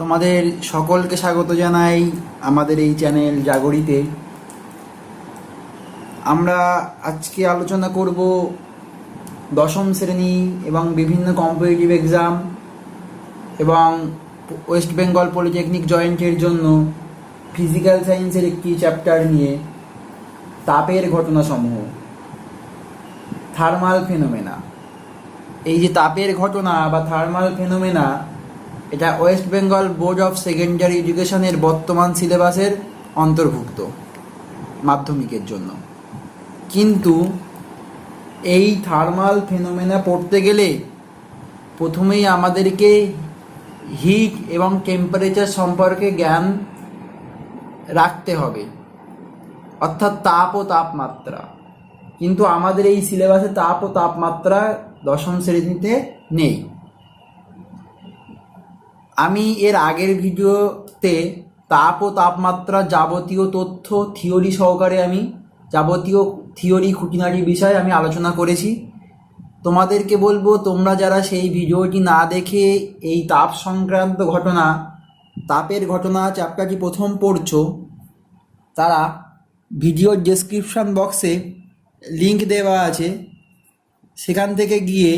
তোমাদের সকলকে স্বাগত জানাই আমাদের এই চ্যানেল জাগরিতে। আমরা আজকে আলোচনা করব দশম শ্রেণী এবং বিভিন্ন কম্পিটিটিভ এক্সাম এবং ওয়েস্ট বেঙ্গল পলিটেকনিক জয়েন্টের জন্য ফিজিক্যাল সায়েন্সের একটি চ্যাপ্টার নিয়ে তাপের ঘটনাসমূহ, থার্মাল ফেনোমেনা। এই যে তাপের ঘটনা বা থার্মাল ফেনোমেনা, এটা West Bengal board of secondary এডুকেশনের বর্তমান সিলেবাসের অন্তর্ভুক্ত মাধ্যমিকের জন্য। কিন্তু এই থার্মাল ফেনোমেনা পড়তে গেলে প্রথমেই আমাদেরকে হিট এবং টেম্পারেচার সম্পর্কে জ্ঞান রাখতে হবে, অর্থাৎ তাপ ও তাপমাত্রা। কিন্তু আমাদের এই সিলেবাসে তাপ ও তাপমাত্রা দশম শ্রেণীতে নেই। আমি এর আগের ভিডিওতে তাপ ও তাপমাত্রা যাবতীয় তথ্য থিওরি সহকারে যাবতীয় থিওরি খুঁটিনাটি বিষয়ে আমি আলোচনা করেছি। তোমাদেরকে বলবো, তোমরা যারা সেই ভিডিওটি না দেখে এই তাপ সংক্রান্ত ঘটনা, তাপের ঘটনা চ্যাপ্টারটি প্রথম পড়ছো, তারা ভিডিওর ডেসক্রিপশন বক্সে লিংক দেওয়া আছে, সেখান থেকে গিয়ে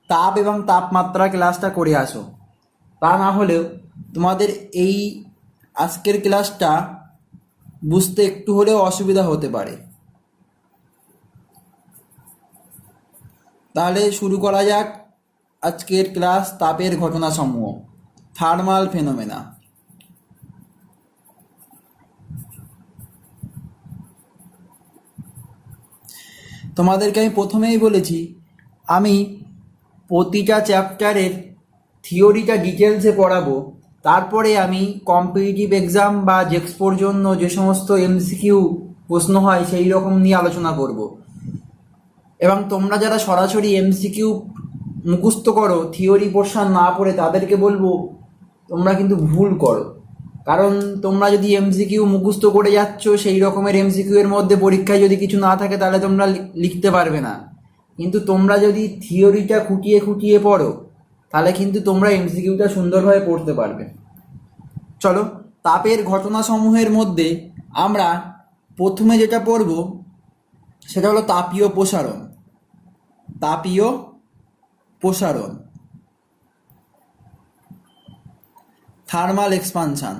তাপ এবং তাপমাত্রা ক্লাসটা করে আসো। তা না হলেও তোমাদের এই আজকের ক্লাসটা বুঝতে একটু হলেও অসুবিধা হতে পারে। তাহলে শুরু করা যাক আজকের ক্লাস, তাপের ঘটনাসমূহ, থার্মাল ফেনোমেনা। তোমাদেরকে আমি প্রথমেই বলেছি, আমি প্রতিটা চ্যাপ্টারের থিওরিটা ডিটেলসে পড়াবো, তারপরে আমি কম্পিটিটিভ এক্সাম বা জেক্সপোর জন্য যে সমস্ত এমসিকিউ প্রশ্ন হয় সেই রকম নিয়ে আলোচনা করব। এবং তোমরা যারা সরাসরি এমসিকিউ মুখস্থ করো, থিওরি পোর্শন না পড়ে, তাদেরকে বলবো তোমরা কিন্তু ভুল করো। কারণ তোমরা যদি এমসিকিউ মুখস্থ করে যাচ্ছ, সেই রকমের এমসিকিউ এর মধ্যে পরীক্ষায় যদি কিছু না থাকে তাহলে তোমরা লিখতে পারবে না। কিন্তু তোমরা যদি থিওরিটা খুঁটিয়ে খুঁটিয়ে পড়ো, তাহলে কিন্তু তোমরা এমসিকিউটা সুন্দরভাবে পড়তে পারবে। চলো, তাপের ঘটনাসমূহের মধ্যে আমরা প্রথমে যেটা পড়ব সেটা হলো তাপীয় প্রসারণ। তাপীয় প্রসারণ, থার্মাল এক্সপানশন।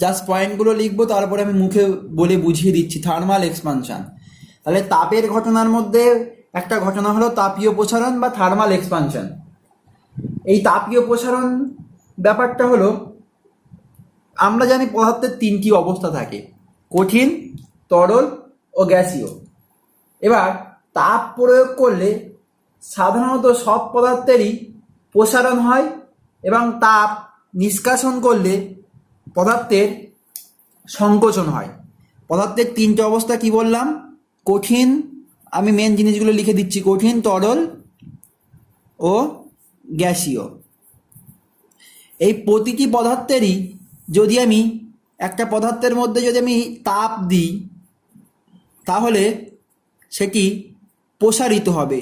জাস্ট পয়েন্টগুলো লিখবো, তারপরে আমি মুখে বলে বুঝিয়ে দিচ্ছি। থার্মাল এক্সপানশন, তাহলে তাপের ঘটনার মধ্যে একটা ঘটনা হলো তাপীয় প্রসারণ বা থার্মাল এক্সপানশন। এই তাপীয় প্রসারণ ব্যাপারটা হলো, আমরা জানি পদার্থের তিনটি অবস্থা থাকে, কঠিন, তরল ও গ্যাসীয়। এবার তাপ প্রয়োগ করলে সাধারণত সব পদার্থেরই প্রসারণ হয়, এবং তাপ নিষ্কাশন করলে পদার্থের সংকোচন হয়। পদার্থের তিনটে অবস্থা কি বললাম? কঠিন, আমি মেন জিনিসগুলো লিখে দিচ্ছি, কঠিন, তরল ও গ্যাসীয়। এই প্রতিটি পদার্থেরই যদি আমি একটা পদার্থের মধ্যে যদি আমি তাপ দিই, তাহলে সেটি প্রসারিত হবে,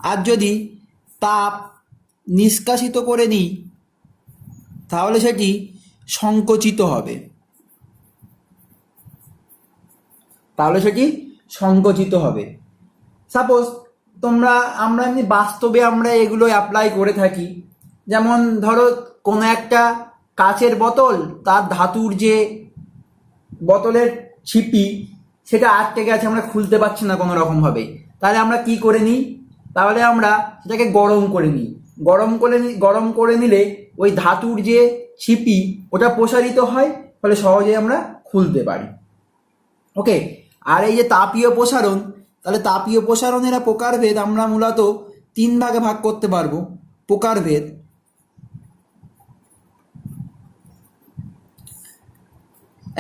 আর যদি তাপ নিষ্কাশিত করে নিই তাহলে সেটি সংকোচিত হবে। সাপোজ আমরা এমনি বাস্তবে আমরা এগুলো অ্যাপ্লাই করে থাকি। যেমন ধরো, কোনো একটা কাচের বোতল, তার ধাতুর যে বোতলের ছিপি, সেটা আটকে গেছে, আমরা খুলতে পারছি না কোনো রকমভাবে। তাহলে আমরা কি করে নিই? তাহলে আমরা সেটাকে গরম করে নিই। গরম করে নিলে ওই ধাতুর যে ছিপি, ওটা প্রসারিত হয়, ফলে সহজে আমরা খুলতে পারি। ওকে। আর এই যে তাপীয় প্রসারণ, তাহলে তাপীয় প্রসারণের প্রকারভেদ আমরা মূলত তিন ভাগে ভাগ করতে পারবো। প্রকারভেদ,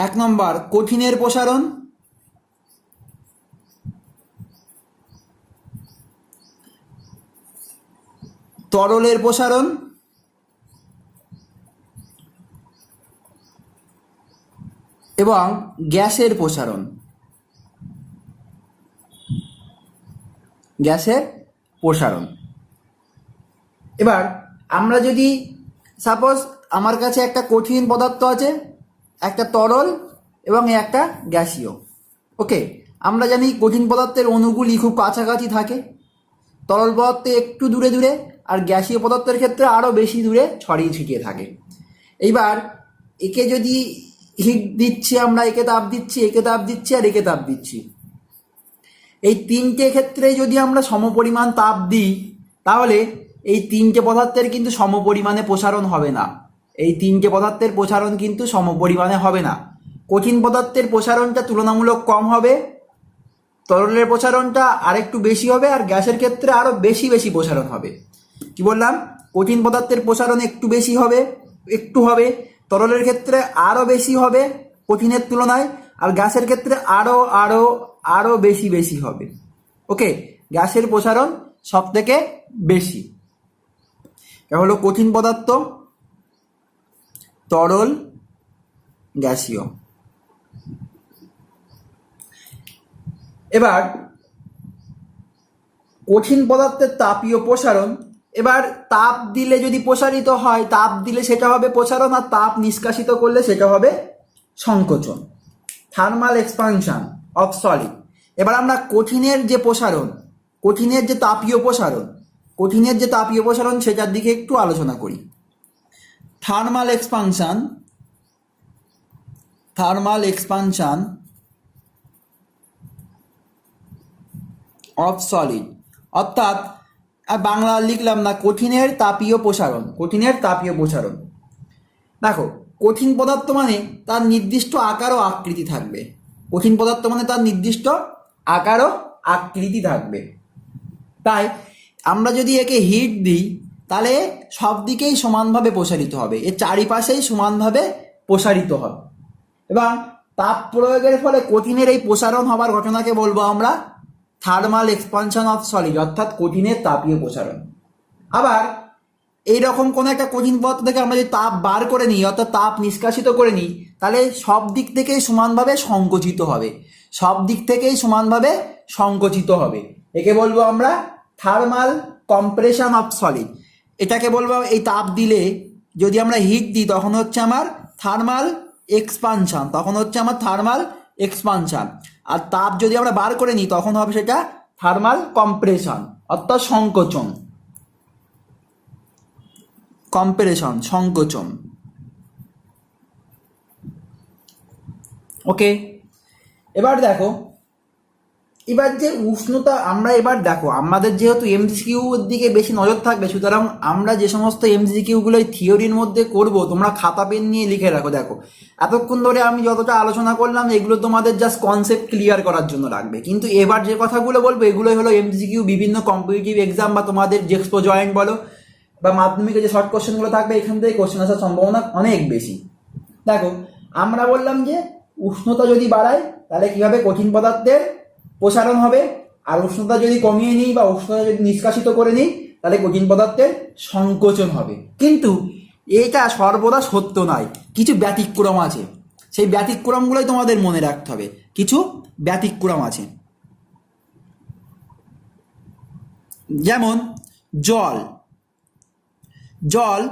এক নম্বর কঠিনের প্রসারণ, তরলের প্রসারণ এবং গ্যাসের প্রসারণ। গ্যাসের প্রসারণ। এবার আমরা যদি সাপোজ আমার কাছে একটা কঠিন পদার্থ আছে, একটা তরল এবং একটা গ্যাসীয়। ওকে, আমরা জানি কঠিন পদার্থের অণুগুলি খুব কাছাকাছি থাকে, তরল পদার্থে একটু দূরে দূরে, আর গ্যাসীয় পদার্থের ক্ষেত্রে আরও বেশি দূরে ছড়িয়ে ছিটিয়ে থাকে। এইবার একে যদি হিট দিচ্ছি, আমরা একে তাপ দিচ্ছি, একে তাপ দিচ্ছি, আর একে তাপ দিচ্ছি, এই তিনটে ক্ষেত্রে যদি আমরা সমপরিমাণ তাপ দিই, তাহলে এই তিনটে পদার্থের কিন্তু সমপরিমাণে প্রসারণ হবে না। এই তিনটে পদার্থের প্রসারণ কিন্তু সমপরিমাণে হবে না। কঠিন পদার্থের প্রসারণটা তুলনামূলক কম হবে, তরলের প্রসারণটা আরেকটু বেশি হবে, আর গ্যাসের ক্ষেত্রে আরও বেশি বেশি প্রসারণ হবে। কি বললাম? কঠিন পদার্থের প্রসারণ একটু বেশি হবে, একটু হবে, তরলের ক্ষেত্রে আরও বেশি হবে কঠিনের তুলনায়, আর গ্যাসের ক্ষেত্রে আরও আরও আরও বেশি বেশি হবে। ওকে, গ্যাসের প্রসারণ সব থেকে বেশি। এটা হলো কঠিন পদার্থ, তরল, গ্যাসীয়। এবার কঠিন পদার্থের তাপীয় প্রসারণ, এবার তাপ দিলে যদি প্রসারিত হয়, তাপ দিলে সেটা হবে প্রসারণ, আর তাপ নিষ্কাশিত করলে সেটা হবে সংকোচন, থার্মাল এক্সপানশন অফ সলিড। এবার আমরা কঠিনের যে প্রসারণ, কঠিনের যে তাপীয় প্রসারণ, কঠিনের যে তাপীয় প্রসারণ সেটার দিকে একটু আলোচনা করি। Thermal expansion, thermal expansion of solid, অর্থাৎ বাংলা লিখলাম না, কঠিনের তাপীয় প্রসারণ, কঠিনের তাপীয় প্রসারণ। দেখো, কঠিন পদার্থ মানে তার নির্দিষ্ট আকার ও আকৃতি থাকবে, কঠিন পদার্থ মানে তার নির্দিষ্ট আকার ও আকৃতি থাকবে। তাই আমরা যদি একে হিট দিই, তাহলে সব দিকেই সমানভাবে প্রসারিত হবে, এর চারিপাশেই সমানভাবে প্রসারিত হবে। এবং তাপ প্রয়োগের ফলে কঠিনের এই প্রসারণ হবার ঘটনাকে বলবো আমরা থার্মাল এক্সপানশন অফ সলিড, অর্থাৎ কঠিনের তাপীয় প্রসারণ। আবার এইরকম কোনো একটা কঠিন পদার্থ থেকে আমরা যদি তাপ বার করে নিই, অর্থাৎ তাপ নিষ্কাশিত করে নিই, তাহলে সব দিক থেকেই সমানভাবে সংকুচিত হবে, সব দিক থেকেই সমানভাবে সংকুচিত হবে। একে বলবো আমরা থার্মাল কম্প্রেশন অফ সলিড। এটাকে বলবো, এই তাপ দিলে যদি আমরা হিট দিই তখন হচ্ছে আমার থার্মাল এক্সপানশন, তখন হচ্ছে আমার থার্মাল এক্সপানশন। আর তাপ যদি আমরা বার করে নিই তখন হবে সেটা থার্মাল কম্প্রেশন, অর্থাৎ সংকোচন, কম্প্রেশন, সংকোচন। ওকে, এবার দেখো, এবার যে উষ্ণতা, আমরা এবার দেখো আমাদের যেহেতু এমসিকিউর দিকে বেশি নজর থাকবে, সুতরাং আমরা যে সমস্ত এমসিকিউগুলো থিওরির মধ্যে করব, তোমরা খাতা পেন নিয়ে লিখে রাখো। দেখো, এতক্ষণ ধরে আমি যতটা আলোচনা করলাম এগুলো তোমাদের জাস্ট কনসেপ্ট ক্লিয়ার করার জন্য লাগবে, কিন্তু এবার যে কথাগুলো বলবো এগুলোই হলো এমসিকিউ বিভিন্ন কম্পিটিটিভ এক্সাম বা তোমাদের জেক্সপো জয়েন্ট বলো বা মাধ্যমিকে যে শর্ট কোশ্চেনগুলো থাকবে, এখান থেকে কোশ্চেন আসার সম্ভাবনা অনেক বেশি। দেখো, আমরা বললাম যে উষ্ণতা যদি বাড়ায় তাহলে কিভাবে কঠিন পদার্থের প্রসারণ হবে, আর উষ্ণতা যদি কমিয়ে নিই বা উষ্ণতা যদি নিষ্কাশিত করে নিই তাহলে কঠিন পদার্থের সংকোচন হবে। কিন্তু এটা সর্বদা সত্য নয়, কিছু ব্যতিক্রম আছে, সেই ব্যতিক্রমগুলোই তোমাদের মনে রাখতে হবে। কিছু ব্যতিক্রম আছে, যেমন জল। জল,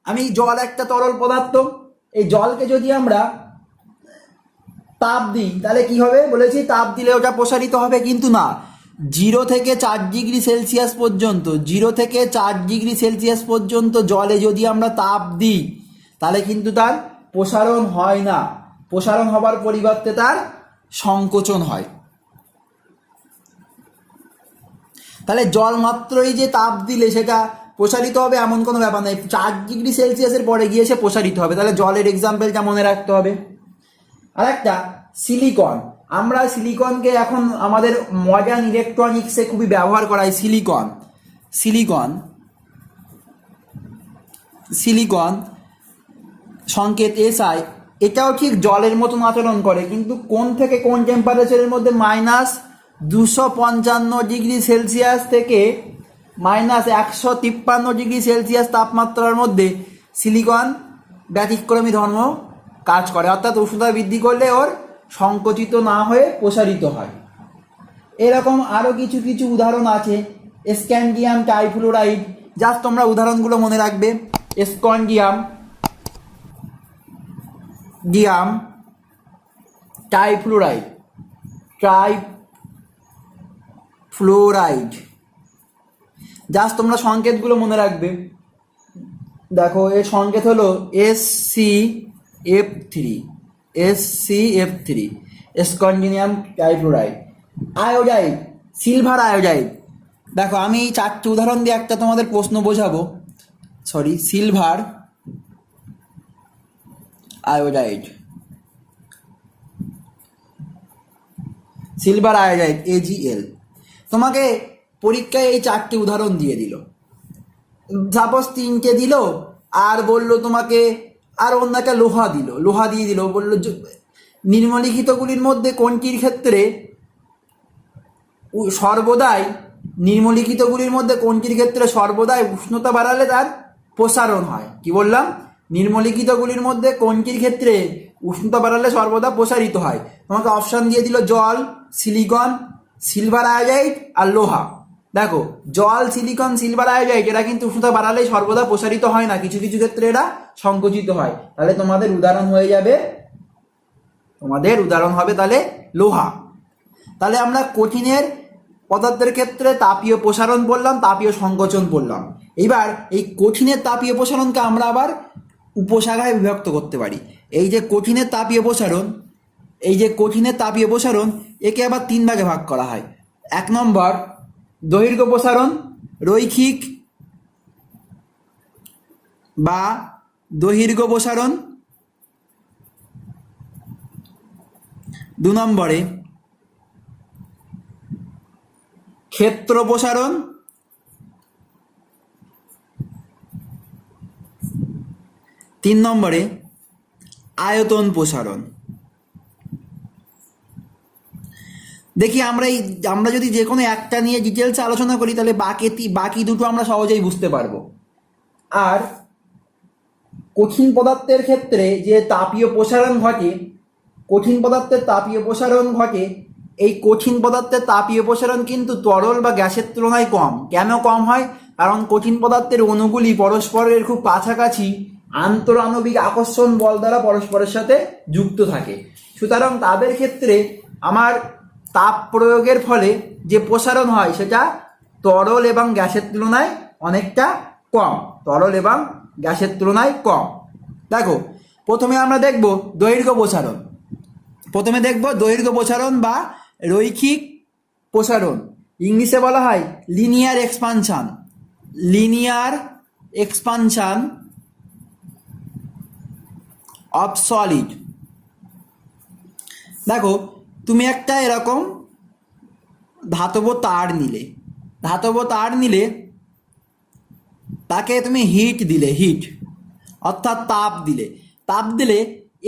আমি জল একটা তরল পদার্থ, এই জলকে যদি আমরা তাপ দিই তাহলে কি হবে? বলেছি তাপ দিলে ওটা প্রসারিত হবে, কিন্তু না, 0 থেকে 4 ডিগ্রি সেলসিয়াস পর্যন্ত, 0 থেকে 4 ডিগ্রি সেলসিয়াস পর্যন্ত জলে যদি আমরা তাপ দিই তাহলে কিন্তু তার প্রসারণ হয় না, প্রসারণ হবার পরিবর্তে তার সংকোচন হয়। তাহলে জল মাত্রই যে তাপ দিলে সেটা প্রসারিত হবে এমন কোনো ব্যাপার নেই, 4 ডিগ্রি সেলসিয়াসের পরে গিয়ে সে প্রসারিত হবে। তাহলে জলের এক্সাম্পলটা মনে রাখতে হবে। আর একটা সিলিকন, আমরা সিলিকনকে এখন আমাদের মডার্ন ইলেকট্রনিক্সে খুবই ব্যবহার করা হয়। সিলিকন, সিলিকন, সিলিকন সংকেত SI, এটাও ঠিক জলের মতন আচরণ করে, কিন্তু কোন থেকে কোন টেম্পারেচারের মধ্যে? -255 ডিগ্রি সেলসিয়াস থেকে -153 ডিগ্রি সেলসিয়াস তাপমাত্রার মধ্যে সিলিকন ব্যতিক্রমী ধর্ম কাজ করে, অর্থাৎ উষ্ণতা বৃদ্ধি করলে ওর সংকুচিত না হয়ে প্রসারিত হয়। এরকম আরও কিছু কিছু উদাহরণ আছে। স্ক্যান্ডিয়াম টাইফ্লুরাইড, জাস্ট তোমরা উদাহরণগুলো মনে রাখবে। স্ক্যান্ডিয়াম টাইফ্লুরাইড, জাস্ট তোমরা সংকেতগুলো মনে রাখবে। দেখো এর সংকেত হলো SCF3, scandium trifluoride. Iodide, silver iodide. দেখো আমি এই 4টে উদাহরণ দিয়ে একটা তোমাদের প্রশ্ন বোঝাবো। Silver iodide, AgL। তোমাকে পরীক্ষায় এই 4টে উদাহরণ দিয়ে দিল, সাপোজ 3টে দিল, আর বললো তোমাকে আর অন্য একটা লোহা দিয়ে দিল, বললো নিম্নলিখিতগুলির মধ্যে কোনটির ক্ষেত্রে সর্বদাই উষ্ণতা বাড়ালে তার প্রসারণ হয়। কি বললাম? নিম্নলিখিতগুলির মধ্যে কোনটির ক্ষেত্রে উষ্ণতা বাড়ালে সর্বদা প্রসারিত হয়। তোমাকে অপশান দিয়ে দিল জল, সিলিকন, সিলভার আয়োডাইড আর লোহা। দেখো জল, সিলিকন, সিলভার আয়োডাইড এরা কিন্তু উষ্ণতা বাড়ালেই সর্বদা প্রসারিত হয় না, কিছু কিছু ক্ষেত্রে এরা সংকুচিত হয়। তাহলে তোমাদের উদাহরণ হবে তাহলে লোহা। তাহলে আমরা কঠিনের পদার্থের ক্ষেত্রে তাপীয় প্রসারণ বললাম, তাপীয় সংকোচন বললাম। এইবার এই কঠিনের তাপীয় প্রসারণকে আমরা আবার উপশাখায় বিভক্ত করতে পারি। এই যে কঠিনের তাপীয় প্রসারণ একে আবার 3 ভাগে ভাগ করা হয়। 1 নম্বর দৈর্ঘ্য প্রসারণ, রৈখিক বা দৈর্ঘ্য প্রসারণ। 2 নম্বরে ক্ষেত্র প্রসারণ। 3 নম্বরে আয়তন প্রসারণ। দেখি আমরা যদি যে কোনো একটা নিয়ে ডিটেলস আলোচনা করি তাহলে বাকি দুটো আমরা সহজেই বুঝতে পারবো। আর কঠিন পদার্থের ক্ষেত্রে যে তাপীয় প্রসারণ ঘটে, এই কঠিন পদার্থের তাপীয় প্রসারণ কিন্তু তরল বা গ্যাসের তুলনায় কম। কেন কম হয়? কারণ কঠিন পদার্থের অণুগুলি পরস্পরের খুব কাছাকাছি আন্তরাণবিক আকর্ষণ বল দ্বারা পরস্পরের সাথে যুক্ত থাকে। সুতরাং তাদের ক্ষেত্রে আমার তাপ প্রয়োগের ফলে যে প্রসারণ হয় সেটা তরল এবং গ্যাসের তুলনায় অনেকটা কম। দেখো প্রথমে আমরা দেখব দৈর্ঘ্য প্রসারণ বা রৈখিক প্রসারণ। ইংলিশে বলা হয় লিনিয়ার এক্সপানশন অফ সলিড। দেখো তুমি একটা এরকম ধাতব তার নিলে তাকে তুমি হিট অর্থাৎ তাপ দিলে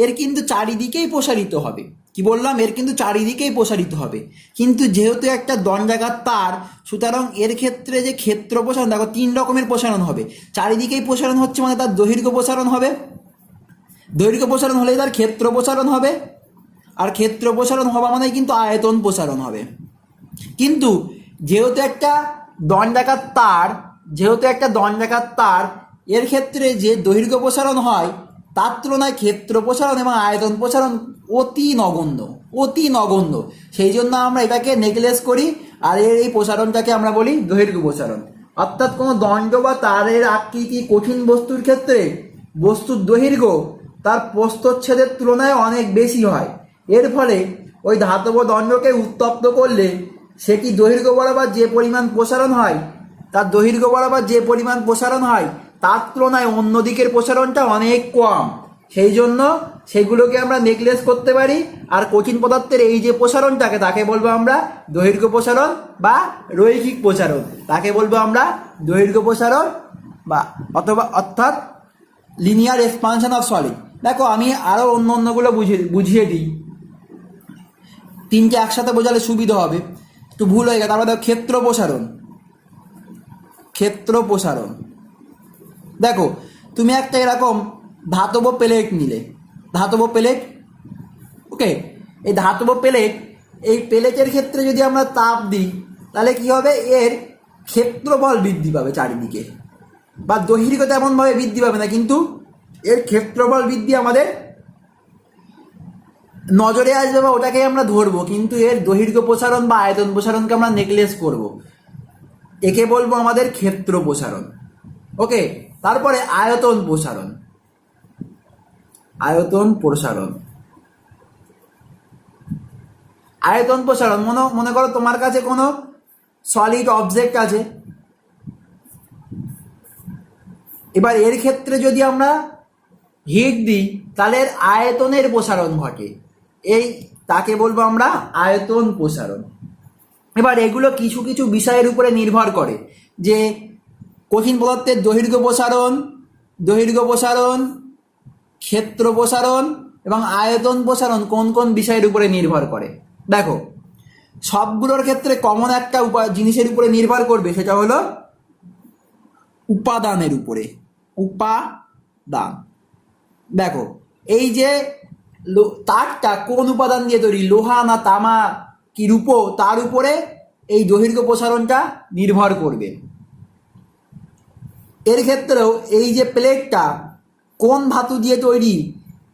এর কিন্তু চারিদিকেই প্রসারিত হবে। কি বললাম? এর কিন্তু চারিদিকেই প্রসারিত হবে। কিন্তু যেহেতু একটা দণ্ডাকার তার, সুতরাং এর ক্ষেত্রে যে ক্ষেত্র প্রসারণ, দেখো 3 রকমের প্রসারণ হবে। চারিদিকেই প্রসারণ হচ্ছে মানে তার দৈর্ঘ্য প্রসারণ হবে, দৈর্ঘ্য প্রসারণ হলে তার ক্ষেত্র প্রসারণ হবে, আর ক্ষেত্র প্রসারণ হওয়া মানে কিন্তু আয়তন প্রসারণ হবে। কিন্তু যেহেতু একটা দণ্ডাকার তার এর ক্ষেত্রে যে দৈর্ঘ্য প্রসারণ হয় তার তুলনায় ক্ষেত্র প্রসারণ এবং আয়তন প্রসারণ অতি নগণ্য। সেই জন্য আমরা এটাকে নেগলেক্ট করি, আর এই প্রসারণটাকে আমরা বলি দৈর্ঘ্য প্রসারণ। অর্থাৎ কোনো দণ্ড বা তারের আকৃতি কঠিন বস্তুর ক্ষেত্রে বস্তুর দৈর্ঘ্য তার প্রস্থচ্ছেদের তুলনায় অনেক বেশি হয়। এর ফলে ওই ধাতব দণ্ডকে উত্তপ্ত করলে সেটি দৈর্ঘ্য বরাবর যে পরিমাণ প্রসারণ হয় তার তুলনায় অন্য দিকের প্রসারণটা অনেক কম। সেই জন্য সেগুলোকে আমরা নেগলেক্ট করতে পারি। আর কঠিন পদার্থের এই যে প্রসারণটাকে তাকে বলবো আমরা দৈর্ঘ্য প্রসারণ বা রৈখিক প্রসারণ, অর্থাৎ লিনিয়ার এক্সপানশন অফ সলিড। দেখো আমি আরও অন্যগুলো বুঝিয়ে দিই, 3টে একসাথে বোঝালে সুবিধা হবে। একটু ভুল হয়ে গেছে। তারপরে দেখো ক্ষেত্র প্রসারণ। দেখো তুমি একটা এরকম ধাতব প্লেট, ওকে, এই ধাতব প্লেট এই প্লেটের ক্ষেত্রে যদি আমরা তাপ দিই তাহলে কি হবে, এর ক্ষেত্রফল বৃদ্ধি পাবে চারিদিকে, বা দৈর্ঘ্য তেমনভাবে বৃদ্ধি পাবে না, কিন্তু এর ক্ষেত্রফল বৃদ্ধি আমাদের নজরে আসবে বা ওটাকে আমরা ধরবো, কিন্তু এর দৈর্ঘ্য প্রসারণ বা আয়তন প্রসারণকে আমরা নেগলেস করব। একে বলবো আমাদের ক্ষেত্র প্রসারণ। ওকে, তারপরে আয়তন প্রসারণ। আয়তন প্রসারণ, আয়তন প্রসারণ মনে করো তোমার কাছে কোনো সলিড অবজেক্ট আছে, এবার এর ক্ষেত্রে যদি আমরা হিট দিই তাহলে এর আয়তনের প্রসারণ ঘটে, এই তাকে বলবো আমরা আয়তন প্রসারণ। এবার এগুলো কিছু কিছু বিষয়ের উপরে নির্ভর করে, যে কঠিন পদার্থের দৈর্ঘ্য প্রসারণ, ক্ষেত্র প্রসারণ এবং আয়তন প্রসারণ কোন কোন বিষয়ের উপরে নির্ভর করে। দেখো, সবগুলোর ক্ষেত্রে কমন একটা জিনিসের উপরে নির্ভর করবে, সেটা হলো উপাদানের উপরে। উপাদান, দেখো এই যে তারটা কোন উপাদান দিয়ে তৈরি, লোহা না তামা কি রূপো, তার উপরে এই দৈর্ঘ্য প্রসারণটা নির্ভর করবে। এর ক্ষেত্রেও এই যে প্লেটটা কোন ধাতু দিয়ে তৈরি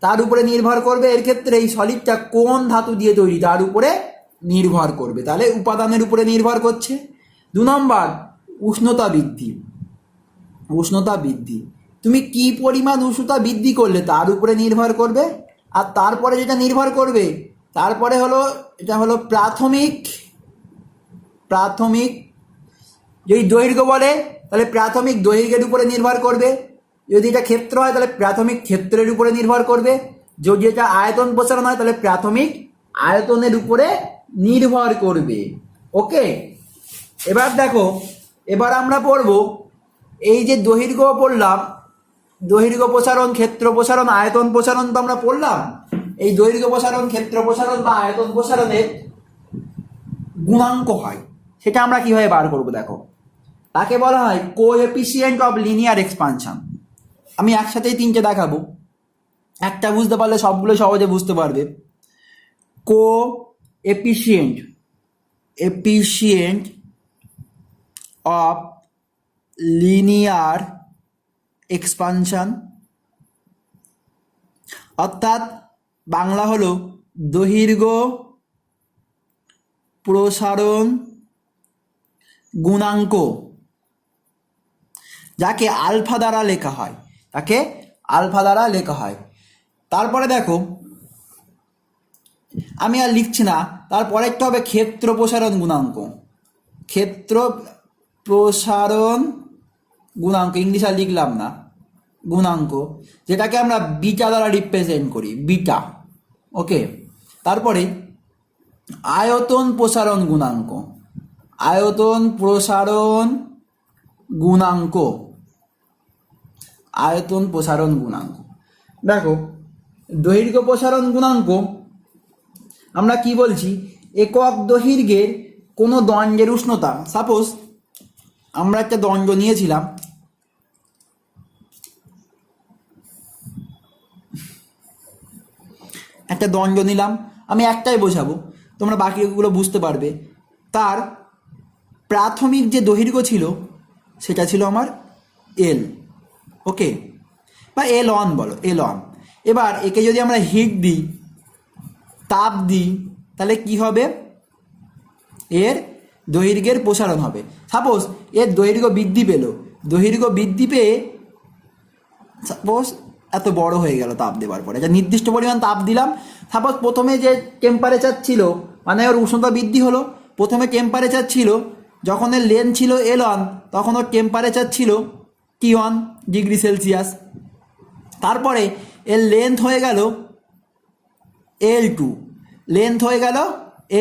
তার উপরে নির্ভর করবে, এর ক্ষেত্রে এই সলিডটা কোন ধাতু দিয়ে তৈরি তার উপরে নির্ভর করবে, তাহলে উপাদানের উপরে নির্ভর করছে। 2 নম্বর, উষ্ণতা বৃদ্ধি। উষ্ণতা বৃদ্ধি, তুমি কি পরিমাণ উষ্ণতা বৃদ্ধি করলে তার উপরে নির্ভর করবে। আর তারপরে যেটা নির্ভর করবে, তারপরে হলো এটা হলো প্রাথমিক যদি দৈর্ঘ্য বলে তাহলে প্রাথমিক দৈর্ঘ্যের উপরে নির্ভর করবে, যদি এটা ক্ষেত্র হয় তাহলে প্রাথমিক ক্ষেত্রের উপরে নির্ভর করবে, যদি এটা আয়তন প্রসারণ হয় তাহলে প্রাথমিক আয়তনের উপরে নির্ভর করবে। ওকে, এবার দেখো, এবার আমরা পড়ব এই যে দৈর্ঘ্য পড়লাম, দৈর্ঘ্য প্রসারণ, ক্ষেত্র প্রসারণ, আয়তন প্রসারণ তো আমরা পড়লাম। এই দৈর্ঘ্য প্রসারণ, ক্ষেত্র প্রসারণ বা আয়তন প্রসারণের গুণাঙ্ক হয়, সেটা আমরা কিভাবে বার করব। দেখো, তাকে বলা হয় কোএফিসিয়েন্ট অফ লিনিয়ার এক্সপানশন। আমি একসাথেই 3টে দেখাবো, একটা বুঝতে পারলে সবগুলো সহজে বুঝতে পারবে। কোএফিসিয়েন্ট অফ লিনিয়ার এক্সপানশন, অর্থাৎ বাংলা হলো দৈর্ঘ্য প্রসারণ গুণাঙ্ক, যাকে আলফা দ্বারা লেখা হয়, তারপরে দেখো, আমি আর লিখছি না, তারপরে একটা হবে ক্ষেত্র প্রসারণ গুণাঙ্ক। ক্ষেত্র প্রসারণ গুণাঙ্ক, ইংলিশ আর লিখলাম না, গুণাঙ্ক, যেটাকে আমরা বিটা দ্বারা রিপ্রেজেন্ট করি, বিটা। ওকে, তারপরে আয়তন প্রসারণ গুণাঙ্ক। আয়তন প্রসারণ গুণাঙ্ক, আয়তন প্রসারণ গুণাঙ্ক। দেখো, দৈর্ঘ্য প্রসারণ গুণাঙ্ক আমরা কি বলছি, একক দৈর্ঘ্যের কোনো দণ্ডের উষ্ণতা, সাপোজ আমরা একটা দণ্ড নিয়েছিলাম, একটা দণ্ড নিলাম, আমি একটাই বোঝাবো, তোমরা বাকিগুলো বুঝতে পারবে। তার প্রাথমিক যে দৈর্ঘ্য ছিল সেটা ছিল আমার এল, ওকে, বা L1 বলো, L1। এবার একে যদি আমরা হিট দিই, তাপ দিই, তাহলে কি হবে, এর দৈর্ঘ্যের প্রসারণ হবে। সাপোজ এর দৈর্ঘ্য বৃদ্ধি পেল, দৈর্ঘ্য বৃদ্ধি পেয়ে সাপোজ এত বড় হয়ে গেল তাপ দেওয়ার পরে, একটা নির্দিষ্ট পরিমাণ তাপ দিলাম। সাপোজ প্রথমে যে টেম্পারেচার ছিল, মানে ওর উষ্ণতা বৃদ্ধি হলো, প্রথমে টেম্পারেচার ছিল, যখন এর লেন্থ ছিল L1 তখন ওর টেম্পারেচার ছিল T1 ডিগ্রি সেলসিয়াস। তারপরে এর লেন্থ হয়ে গেল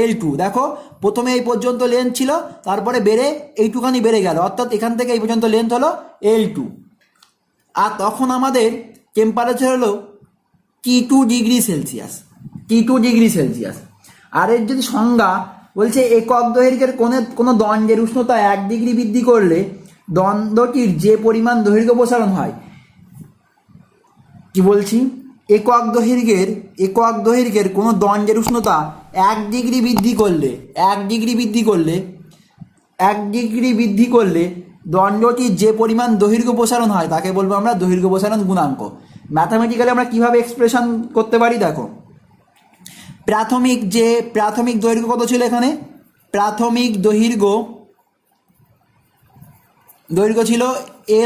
L2, দেখো প্রথমে এই পর্যন্ত লেন্থ ছিল, তারপরে বেড়ে এইটুখানি বেড়ে গেল, অর্থাৎ এখান থেকে এই পর্যন্ত লেন্থ হলো L2। আর তখন আমাদের টেম্পারেচার হলো T2 ডিগ্রি সেলসিয়াস। আর এর যদি সংজ্ঞা বলছে, একক দৈর্ঘ্যের কোনো দণ্ডের উষ্ণতা 1 ডিগ্রি বৃদ্ধি করলে দণ্ডটির যে পরিমাণ দৈর্ঘ্য প্রসারণ হয়, কি বলছি, একক দৈর্ঘ্যের কোনো দণ্ডের উষ্ণতা 1 ডিগ্রি বৃদ্ধি করলে দণ্ডটির যে পরিমাণ দৈর্ঘ্য প্রসারণ হয় তাকে বলবো আমরা দৈর্ঘ্য প্রসারণ গুণাঙ্ক। ম্যাথামেটিক্যালি আমরা কিভাবে এক্সপ্রেশন করতে পারি দেখো, প্রাথমিক দৈর্ঘ্য কত ছিল এখানে? প্রাথমিক দৈর্ঘ্য ছিল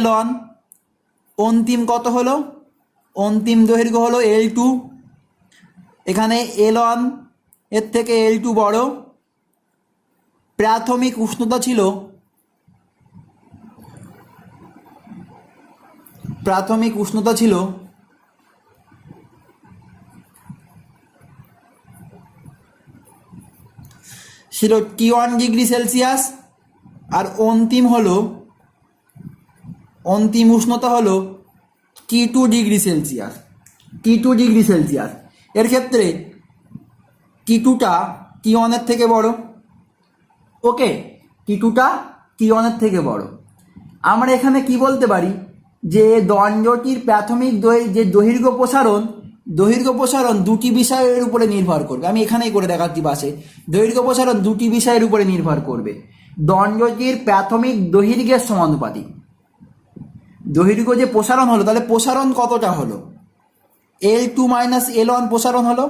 L1, অন্তিম কত হলো? অন্তিম দৈর্ঘ্য হলো L2। এখানে L1 এর থেকে L2 বড়। প্রাথমিক উষ্ণতা ছিল T1 ডিগ্রি সেলসিয়াস, আর অন্তিম উষ্ণতা হলো T2 ডিগ্রি সেলসিয়াস। এর ক্ষেত্রে T2টা T1 এর থেকে বড়। ওকে, T2টা T1 এর থেকে বড়। আমরা এখানে কি বলতে পারি যে দণ্ডটির প্রাথমিক যে দৈর্ঘ্য প্রসারণ দুটি বিষয়ের উপরে নির্ভর করবে। আমি এখানেই করে দেখাচ্ছি পাশে, দৈর্ঘ্য প্রসারণ দুটি বিষয়ের উপরে নির্ভর করবে। দণ্ডটির প্রাথমিক দৈর্ঘ্যের সমানুপাতিক। দৈর্ঘ্য যে প্রসারণ হলো, তাহলে প্রসারণ কতটা হলো? L2 মাইনাস L1 প্রসারণ হলো।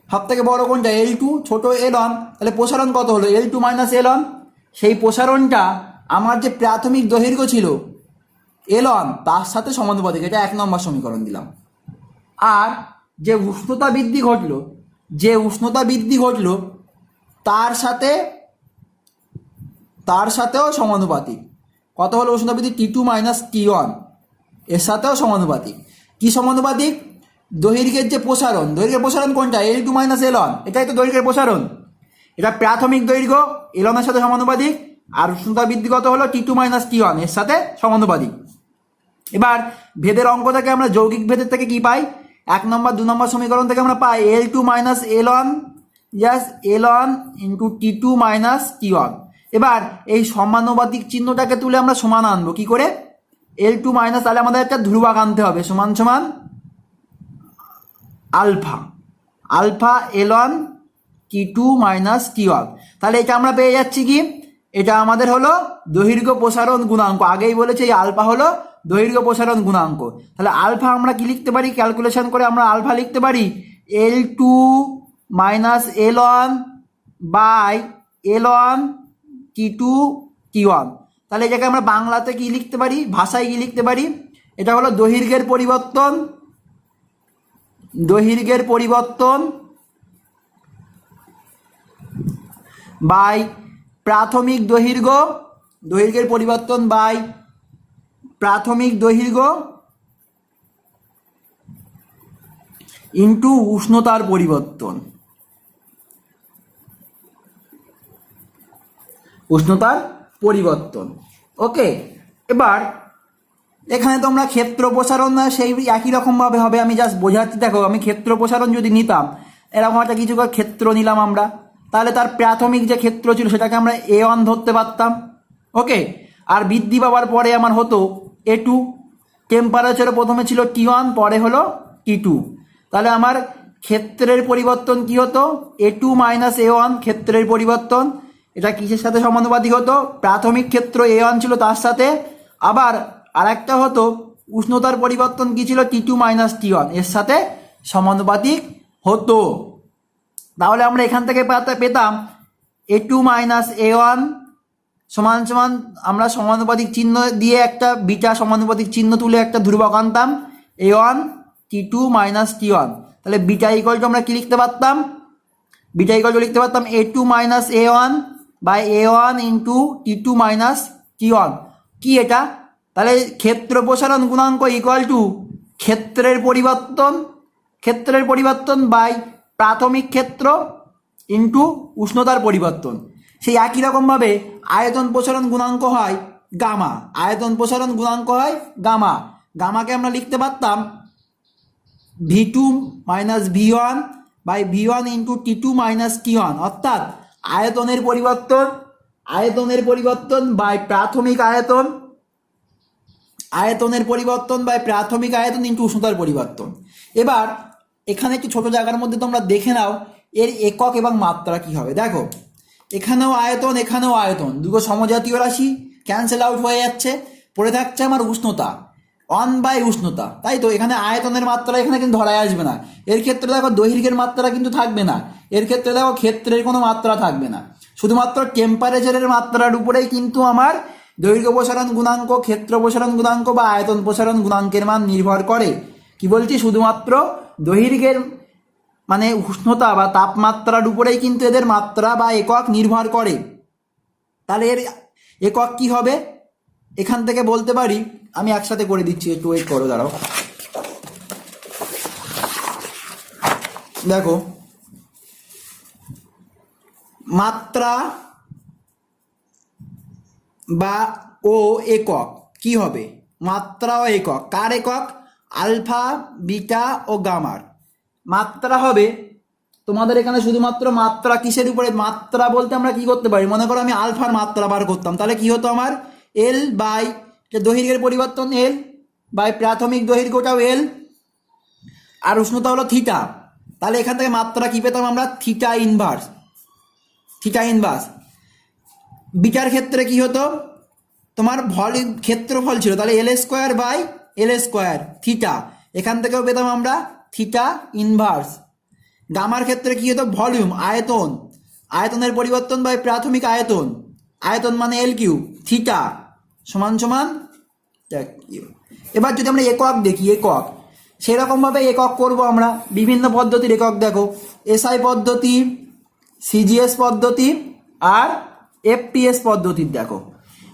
সব থেকে বড় কোনটা? L2, ছোট L1, তাহলে প্রসারণ কত হলো? L2 minus L1। সেই প্রসারণটা আমার যে প্রাথমিক দৈর্ঘ্য ছিল L1 তার সাথে সমানুপাতিক। এটা 1 নম্বর সমীকরণ দিলাম। আর যে উষ্ণতা বৃদ্ধি ঘটলো তার সাথেও সমানুপাতিক। কত হলো উষ্ণতা বৃদ্ধি? T2 মাইনাস T1, এর সাথেও সমানুপাতিক। কি সমানুপাতিক? দৈর্ঘ্যের প্রসারণ কোনটা? L2 মাইনাস L1, এটাই তো দৈর্ঘ্যের প্রসারণ। এটা প্রাথমিক দৈর্ঘ্য L1 এর সাথে সমানুপাতিক, আর উষ্ণতা বৃদ্ধি কত হলো? T2 মাইনাস T1, এর সাথে সমানুপাতিক। এবার ভেদের অঙ্ক থেকে আমরা যৌগিক ভেদের থেকে কি পাই? 1 নম্বর 2 নম্বর সমীকরণ থেকে আমরা পাই L2 minus L1 L1 into T2 minus T1। এবার এই সমানুপাতিক চিহ্নটাকে তুলে আমরা সমান আনবো কি করে? L2 মাইনাস, তাহলে আমাদের একটা ধ্রুবক আনতে হবে, সমান alpha L1 T2 minus T1। তাহলে এটা আমরা পেয়ে যাচ্ছি কি? এটা আমাদের হলো দৈর্ঘ্য প্রসারণ গুণাঙ্ক। আগেই বলেছি এই আলফা হলো দৈর্ঘ্য প্রসারণ গুণাঙ্ক। তাহলে আলফা আমরা কি লিখতে পারি? ক্যালকুলেশন করে আমরা আলফা লিখতে পারি L2 minus L1 by L1 T2 T1। তাহলে এটাকে আমরা বাংলাতে কি লিখতে পারি, ভাষায় কি লিখতে পারি? এটা হলো দৈর্ঘ্যের পরিবর্তন বাই প্রাথমিক দৈর্ঘ্য ইন্টু উষ্ণতার পরিবর্তন। ওকে, এবার এখানে তোমরা ক্ষেত্র প্রসারণ সেই একই রকমভাবে হবে। আমি জাস্ট বোঝাচ্ছি। দেখো, আমি ক্ষেত্র প্রসারণ যদি নিতাম, এরকম একটা কিছু ক্ষেত্র নিলাম আমরা, তাহলে তার প্রাথমিক যে ক্ষেত্র ছিল সেটাকে আমরা A1 ধরতে পারতাম। ওকে, আর বৃদ্ধি পাওয়ার পরে আমার হতো A2। টেম্পারেচারে প্রথমে ছিল T1, পরে হলো T2। তাহলে আমার ক্ষেত্রের পরিবর্তন কি হতো? A2 মাইনাস A1 ক্ষেত্রের পরিবর্তন। এটা কিসের সাথে সমানুপাতিক হতো? প্রাথমিক ক্ষেত্র A1 ছিল তার সাথে। আবার আরেকটা হতো উষ্ণতার পরিবর্তন কি ছিল? T2 মাইনাস T1, এর সাথে সমানুপাতিক হতো। তাহলে আমরা এখান থেকে পেতাম A2 মাইনাস A1 সমান আমরা সমানুপাতিক চিহ্ন দিয়ে একটা বিটা সমানুপাতিক চিহ্ন তুলে একটা ধ্রুবক আনতাম A1 T2 মাইনাস T1। তাহলে বিটা ইকুয়াল টু আমরা কি লিখতে পারতাম? A2 minus A1 by A1 into T2 minus T1। কি এটা? তাহলে ক্ষেত্র প্রসারণ গুণাঙ্ক ইকুয়াল টু ক্ষেত্রের পরিবর্তন বাই প্রাথমিক ক্ষেত্র ইন্টু উষ্ণতার পরিবর্তন। সেই একই রকমভাবে আয়তন প্রসারণ গুণাঙ্ক হয় গামা। গামাকে আমরা লিখতে পারতাম V2 minus V1 by V1 into T2 minus T1। অর্থাৎ আয়তনের পরিবর্তন বাই প্রাথমিক আয়তন আয়তনের পরিবর্তন বা প্রাথমিক আয়তন ইন্টু উষ্ণতার পরিবর্তন। এবার এখানে একটি ছোট জায়গার মধ্যে তোমরা দেখে নাও এর একক এবং মাত্রা কি হবে। দেখো এখানেও আয়তন, দুটো সমজাতীয় রাশি ক্যান্সেল আউট হয়ে যাচ্ছে, পড়ে থাকছে আমার উষ্ণতা, 1/, উষ্ণতা, তাই তো। এখানে আয়তনের মাত্রা এখানে কিন্তু ধরায় আসবে না। এর ক্ষেত্রে দেখো দৈর্ঘ্যের মাত্রা কিন্তু থাকবে না, এর ক্ষেত্রে দেখো ক্ষেত্রের কোনো মাত্রা থাকবে না, শুধুমাত্র টেম্পারেচারের মাত্রার উপরেই কিন্তু আমার দৈর্ঘ্য প্রসারণ গুণাঙ্ক, ক্ষেত্র প্রসারণ গুণাঙ্ক বা আয়তন প্রসারণ গুণাঙ্কের মান নির্ভর করে। কি বলছি, শুধুমাত্র দৈর্ঘ্যের মানে উষ্ণতা বা তাপমাত্রার উপরেই কিন্তু এদের মাত্রা বা একক নির্ভর করে। তাহলে এর একক কি হবে এখান থেকে বলতে পারি, আমি একসাথে করে দিচ্ছি, একটু ওয়েট করো, দাঁড়াও। দেখো মাত্রা বা ও একক কি হবে, মাত্রা ও একক, কার একক, আলফা, বিটা ও গামার। মাত্রা হবে তোমাদের এখানে শুধুমাত্র মাত্রা কিসের উপরে, মাত্রা বলতে আমরা কি করতে পারি, মনে করো আমি আলফার মাত্রা বার করতাম, তাহলে কি হতো আমার এল বাই দৈর্ঘ্যের পরিবর্তন এল বাই প্রাথমিক দৈর্ঘ্যটাও এল আর উষ্ণতা হলো থিটা। তাহলে এখান থেকে মাত্রা কি পেতাম আমরা, থিটা ইনভার্স। বিটার ক্ষেত্রে কি হতো, তোমার ভলিউম ক্ষেত্রফল ছিল, তাহলে L² বাই L², থিটা, এখান থেকেও পেতাম আমরা থিটা ইনভার্স। গামার ক্ষেত্রে কি হতো, ভলিউম, আয়তনের পরিবর্তন বাই প্রাথমিক আয়তন মানে L3, থিটা সমান সমান। এবার যদি আমরা একক দেখি, একক সেরকমভাবে একক করব আমরা, বিভিন্ন পদ্ধতির একক দেখো, SI পদ্ধতি, CGS পদ্ধতি আর FPS পদ্ধতির দেখো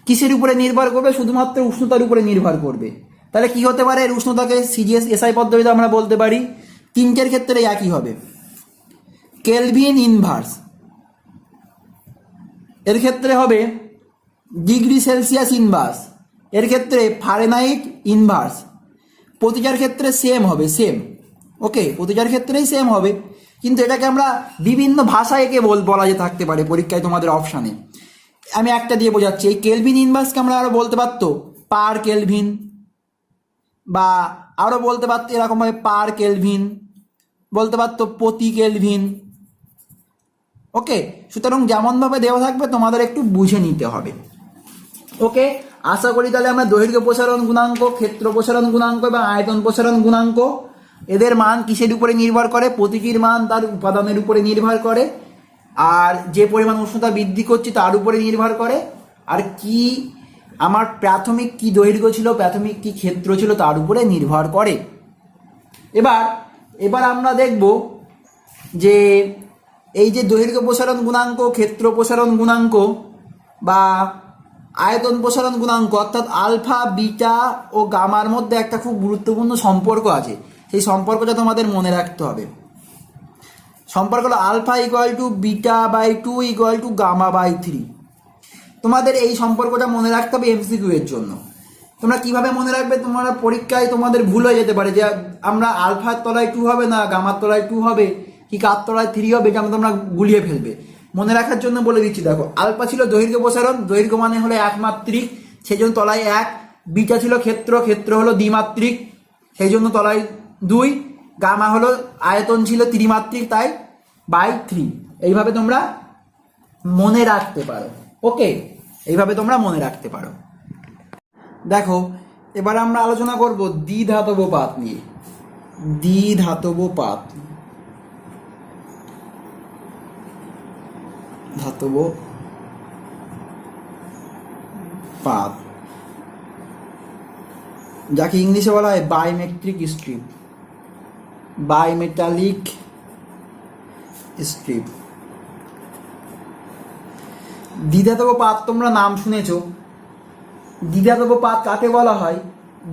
কিসের উপরে নির্ভর করবে, শুধুমাত্র উষ্ণতার উপরে নির্ভর করবে। তাহলে কি হতে পারে, এর উষ্ণতাকে CGS SI পদ্ধতিতে আমরা বলতে পারি, তিনটের ক্ষেত্রে একই হবে, কেলভিন ইনভার্স। এর ক্ষেত্রে হবে ডিগ্রি সেলসিয়াস ইনভার্স, এর ক্ষেত্রে ফারেনহাইট ইনভার্স। প্রতিটার ক্ষেত্রে সেম হবে, ওকে, প্রতিটার ক্ষেত্রেই সেম হবে, কিন্তু এটাকে আমরা বিভিন্ন ভাষায় একে বলা যে থাকতে পারে পরীক্ষায় তোমাদের অপশানে। আমি একটা দিয়ে বোঝাচ্ছি, এই কেলভিন ইনভার্সকে আমরা আরও বলতে পারতো পার কেলভিন, বা আরও বলতে পারতো এরকমভাবে পার কেলভিন, বলতে পারতো প্রতি কেলভিন। ওকে, সুতরাং যেমনভাবে দেওয়া থাকবে তোমাদের একটু বুঝে নিতে হবে। ওকে, আশা করি তাহলে আমরা দৈর্ঘ্য প্রসারণ গুণাঙ্ক, ক্ষেত্র প্রসারণ গুণাঙ্ক এবং আয়তন প্রসারণ গুণাঙ্ক এদের মান কিসের উপরে নির্ভর করে, প্রতিটির মান তার উপাদানের উপরে নির্ভর করে, আর যে পরিমাণ উষ্ণতা বৃদ্ধি করছে তার উপরে নির্ভর করে, আর কি আমার প্রাথমিক কি দৈর্ঘ্য ছিল, প্রাথমিক কি ক্ষেত্র ছিল তার উপরে নির্ভর করে। এবার আমরা দেখব যে এই যে দৈর্ঘ্য প্রসারণ গুণাঙ্ক, ক্ষেত্র প্রসারণ গুণাঙ্ক বা আয়তন প্রসারণ গুণাঙ্ক, অর্থাৎ আলফা, বিটা ও গামার মধ্যে একটা খুব গুরুত্বপূর্ণ সম্পর্ক আছে, সেই সম্পর্কটা তোমাদের মনে রাখতে হবে। সম্পর্ক হলো alpha equal to beta by 2 equal to gamma by 3। তোমাদের এই সম্পর্কটা মনে রাখতে হবে MCQ এর জন্য। তোমরা কিভাবে মনে রাখবে, তোমরা পরীক্ষায় তোমাদের ভুল হয়ে যেতে পারে যে আমরা আলফার তলায় 2 হবে না, গামার তলায় 2 হবে, কি কার তলায় 3 হবে, এটা তোমরা গুলিয়ে ফেলবে। মনে রাখার জন্য বলে দিচ্ছি, দেখো আলফা ছিল দৈর্ঘ্য প্রসারণ, দৈর্ঘ্য মানে হলো একমাত্রিক, সেই জন্য তলায় 1। বিটা ছিল ক্ষেত্র হলো দ্বিমাত্রিক, সেই জন্য তলায় 2। গামা হলো আয়তন, ছিল ত্রিমাত্রিক, তাই বাই 3। এইভাবে তোমরা মনে রাখতে পারো। ওকে, এইভাবে তোমরা মনে রাখতে পারো। দেখো এবার আমরা আলোচনা করব দ্বিধাতব পাত নিয়ে। দ্বিধাতব পাত, ধাতব পাত, যাকে ইংলিশে বলা হয় বাইমেট্রিক স্ট্রিপ, বাইমেটালিক স্ট্রিপ। দ্বিধাতব পাত তোমরা নাম শুনেছো। দ্বিধাতব পাত কাকে বলা হয়,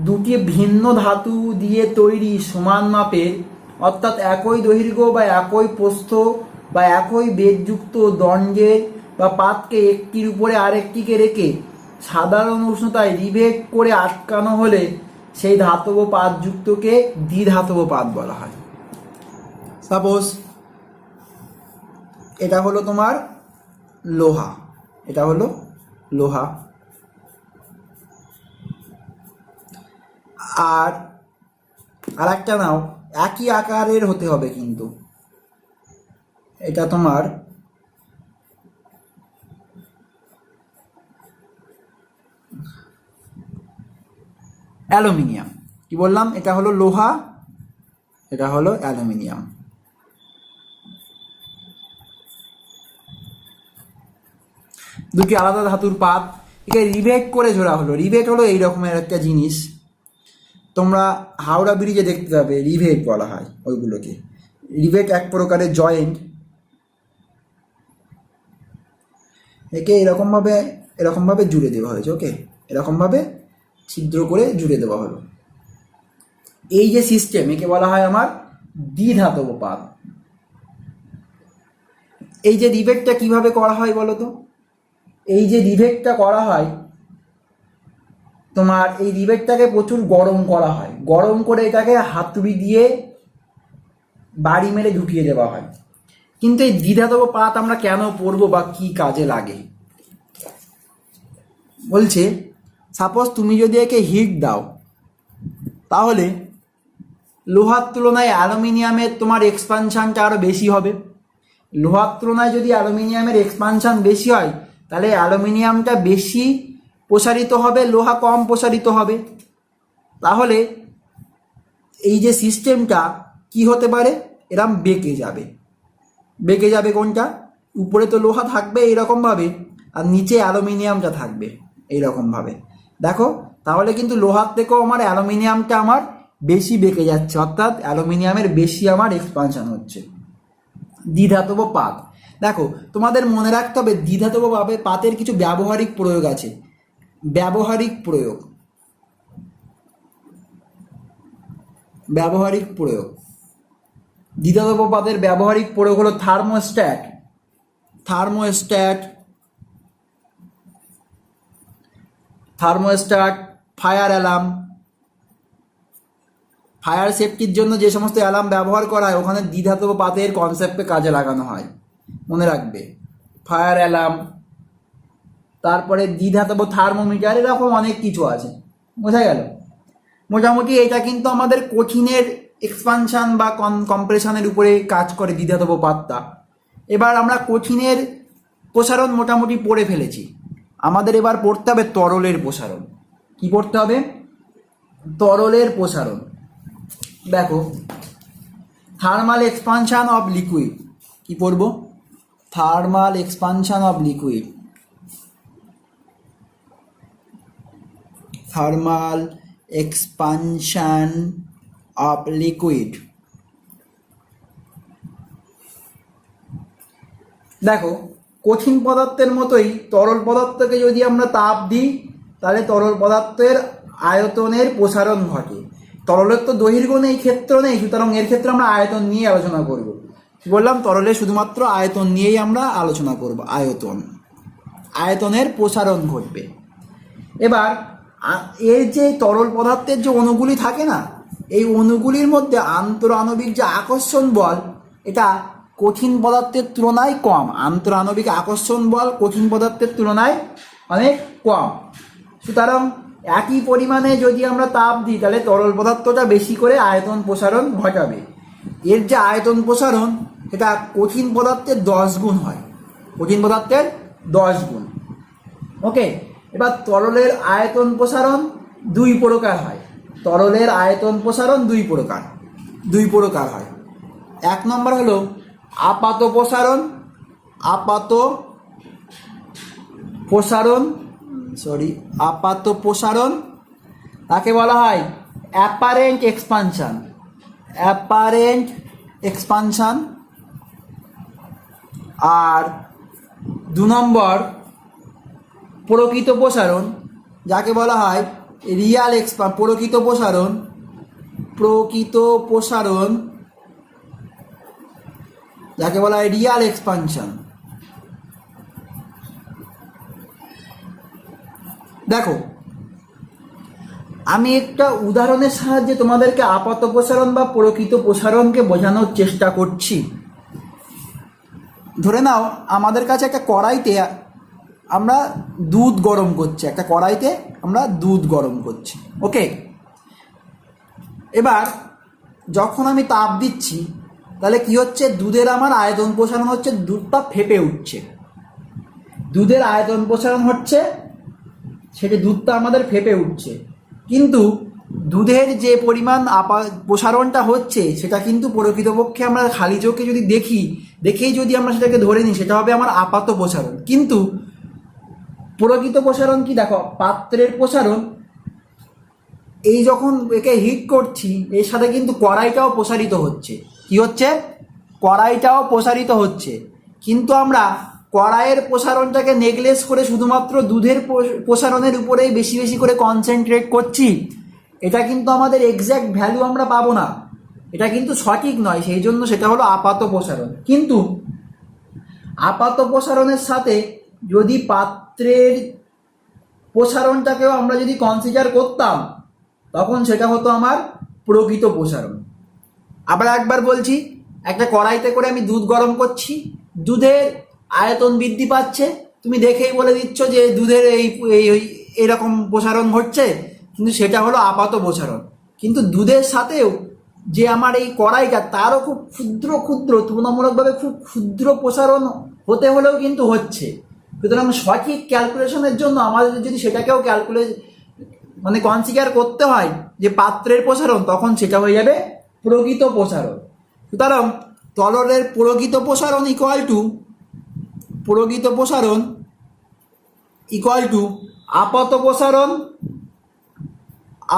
দুটি ভিন্ন ধাতু দিয়ে তৈরি সমান মাপের, অর্থাৎ একই দৈর্ঘ্য বা একই প্রস্থ বা একই বেগযুক্ত দণ্ডের বা পাতকে একটির উপরে আরেকটিকে রেখে সাধারণ উষ্ণতায় রিভেট করে আটকানো হলে সেই ধাতব পাতযুক্তকে দ্বিধাতব পাত বলা হয়। সাপোজ এটা হলো তোমার লোহা, এটা হলো লোহা, আর আর একটা নাও, একই আকারের হতে হবে কিন্তু, এটা তোমার অ্যালুমিনিয়াম। কি বললাম? এটা হলো লোহা, এটা হলো অ্যালুমিনিয়াম। দুটি আলাদা ধাতুর পাত, একে রিভেট করে জোড়া হলো। রিভেট হলো এই রকমের একটা জিনিস, তোমরা হাওড়া ব্রিজে দেখতে পাবে, রিভেট বলা হয় ওইগুলোকে। রিভেট এক প্রকারের জয়েন্ট, একে এরকমভাবে জুড়ে দেওয়া হয়েছে। ওকে, এরকমভাবে ছিদ্র করে জুড়ে দেওয়া হলো। এই যে সিস্টেম, একে বলা হয় আমার দ্বিধাতব পাত। এই যে রিভেটটা কিভাবে করা হয় বলো তো? এই যে রিভেটটা করা হয়, তোমার এই রিভেটটাকে প্রচুর গরম করা হয়, গরম করে এটাকে হাতুড়ি দিয়ে বাড়ি মেরে ঢুকিয়ে দেওয়া হয়। কিন্তু এই দ্বিধাতব পাত আমরা কেন পড়বো বা কি কাজে লাগে? বলছে সাপোজ তুমি যদি একে হিট দাও, তাহলে লোহার তুলনায় অ্যালুমিনিয়ামের তোমার এক্সপানশনটা আরও বেশি হবে। লোহার তুলনায় যদি অ্যালুমিনিয়ামের এক্সপানশন বেশি হয়, তাহলে অ্যালুমিনিয়ামটা বেশি প্রসারিত হবে, লোহা কম প্রসারিত হবে। তাহলে এই যে সিস্টেমটা কি হতে পারে, এরম বেঁকে যাবে। বেঁকে যাবে কোনটা? উপরে তো লোহা থাকবে এইরকমভাবে, আর নিচে অ্যালুমিনিয়ামটা থাকবে এইরকমভাবে। দেখো, তাহলে কিন্তু লোহার থেকেও আমার অ্যালুমিনিয়ামটা আমার বেশি বেঁকে যাচ্ছে, অর্থাৎ অ্যালুমিনিয়ামের বেশি আমার এক্সপানশন হচ্ছে। দ্বিধাতব পাত, দেখো তোমাদের মনে রাখতে হবে দ্বিধাতব পাতের কিছু ব্যবহারিক প্রয়োগ আছে। ব্যবহারিক প্রয়োগ দ্বিধাতব পাতের ব্যবহারিক প্রয়োগ হলো থার্মোস্ট্যাট, ফায়ার অ্যালার্ম। ফায়ার সেফটির জন্য যে সমস্ত অ্যালার্ম ব্যবহার করা হয়, ওখানে দ্বিধাতব পাতের কনসেপ্টে কাজে লাগানো হয়, মনে রাখবে। ফায়ার অ্যালার্ম, তারপরে দ্বিধাতব থার্মোমিটার, এরকম অনেক কিছু আছে, বোঝা গেল? মোটামুটি এটা কিন্তু আমাদের কঠিনের এক্সপানশন বা কম্প্রেশনের উপরে কাজ করে দ্বিধাতব পাতটা। এবার আমরা কঠিনের প্রসারণ মোটামুটি পড়ে ফেলেছি, আমাদের এবার পড়তে হবে তরলের প্রসারণ। কি পড়তে হবে? তরলের প্রসারণ। দেখো, থার্মাল এক্সপানশন অফ লিকুইড। কি পড়বো? Thermal expansion of liquid. Thermal expansion of liquid. দেখো, কঠিন পদার্থের মতোই তরল পদার্থকে যদি আমরা তাপ দিই, তাহলে তরল পদার্থের আয়তনের প্রসারণ ঘটে। তরলের তো দৈর্ঘ্য নেই, ক্ষেত্র নেই, সুতরাং এর ক্ষেত্রে আমরা আয়তন নিয়ে আলোচনা করব। বললাম তরলের শুধুমাত্র আয়তন নিয়েই আমরা আলোচনা করব। আয়তনের প্রসারণ ঘটবে। এবার এর যে তরল পদার্থের যে অণুগুলি থাকে না, এই অণুগুলির মধ্যে আন্তঃআণবিক যে আকর্ষণ বল, এটা কঠিন পদার্থের তুলনায় কম। আন্তঃআণবিক আকর্ষণ বল কঠিন পদার্থের তুলনায় অনেক কম। সুতরাং একই পরিমাণে যদি আমরা তাপ দিই, তাহলে তরল পদার্থটা বেশি করে আয়তন প্রসারণ ঘটাবে। এর যে আয়তন প্রসারণ, এটা কঠিন পদার্থের 10 গুণ হয়, কঠিন পদার্থের 10 গুণ। ওকে, এবার তরলের আয়তন প্রসারণ 2 প্রকার হয়। তরলের আয়তন প্রসারণ 2 প্রকার হয়। 1 নম্বর হলো আপাত প্রসারণ, তাকে বলা হয় অ্যাপারেন্ট এক্সপানশন। আর 2 নম্বর প্রকৃত প্রসারণ, যাকে বলা হয় প্রকৃত প্রসারণ, যাকে বলা হয় রিয়াল এক্সপানশন। দেখো, আমি একটা উদাহরণের সাহায্যে তোমাদেরকে আপাত প্রসারণ বা প্রকৃত প্রসারণকে বোঝানোর চেষ্টা করছি। ধরে নাও আমাদের কাছে একটা কড়াইতে আমরা দুধ গরম করছি। ওকে, এবার যখন আমি তাপ দিচ্ছি তাহলে কি হচ্ছে, দুধের আমার আয়তন প্রসারণ হচ্ছে, দুধটা ফেপে উঠছে, দুধের আয়তন প্রসারণ হচ্ছে, সেটা দুধটা আমাদের ফেপে উঠছে। কিন্তু দুধের যে পরিমাণ প্রসারণটা হচ্ছে সেটা কিন্তু প্রকৃতপক্ষে আমরা খালি চোখে যদি দেখেই যদি আমরা সেটাকে ধরে নিই সেটা হবে আমার আপাত প্রসারণ। কিন্তু প্রকৃত প্রসারণ কি, দেখো পাত্রের প্রসারণ, এই যখন একে হিট করছি এর সাথে কিন্তু কড়াইটাও প্রসারিত হচ্ছে। কি হচ্ছে, কড়াইটাও প্রসারিত হচ্ছে। কিন্তু আমরা কড়াইয়ের প্রসারণটাকে নেগলেস করে শুধুমাত্র দুধের প্রসারণের উপরেই বেশি বেশি করে কনসেন্ট্রেট করছি, এটা কিন্তু আমাদের এক্স্যাক্ট ভ্যালু আমরা পাবো না, এটা কিন্তু সঠিক নয়। সেই জন্য সেটা হলো আপাত প্রসারণ। কিন্তু আপাত প্রসারণের সাথে যদি পাত্রের প্রসারণটাকেও আমরা যদি কনসিডার করতাম তখন সেটা হতো আমার প্রকৃত প্রসারণ। আবার একবার বলছি, একটা কড়াইতে করে আমি দুধ গরম করছি, দুধের আয়তন বৃদ্ধি পাচ্ছে, তুমি দেখেই বলে দিচ্ছ যে দুধের এইরকম প্রসারণ ঘটছে, কিন্তু সেটা হলো আপাত প্রসারণ। কিন্তু দুধের সাথেও যে আমার এই কড়াইটা তারও খুব ক্ষুদ্র ক্ষুদ্র, তুলনামূলকভাবে খুব ক্ষুদ্র প্রসারণ হতে হলেও কিন্তু হচ্ছে। সুতরাং সঠিক ক্যালকুলেশনের জন্য আমাদের যদি সেটাকেও কনসিডার করতে হয় যে পাত্রের প্রসারণ, তখন সেটা হয়ে যাবে প্রকৃত প্রসারণ। সুতরাং তরলের প্রকৃত প্রসারণ ইকুয়াল টু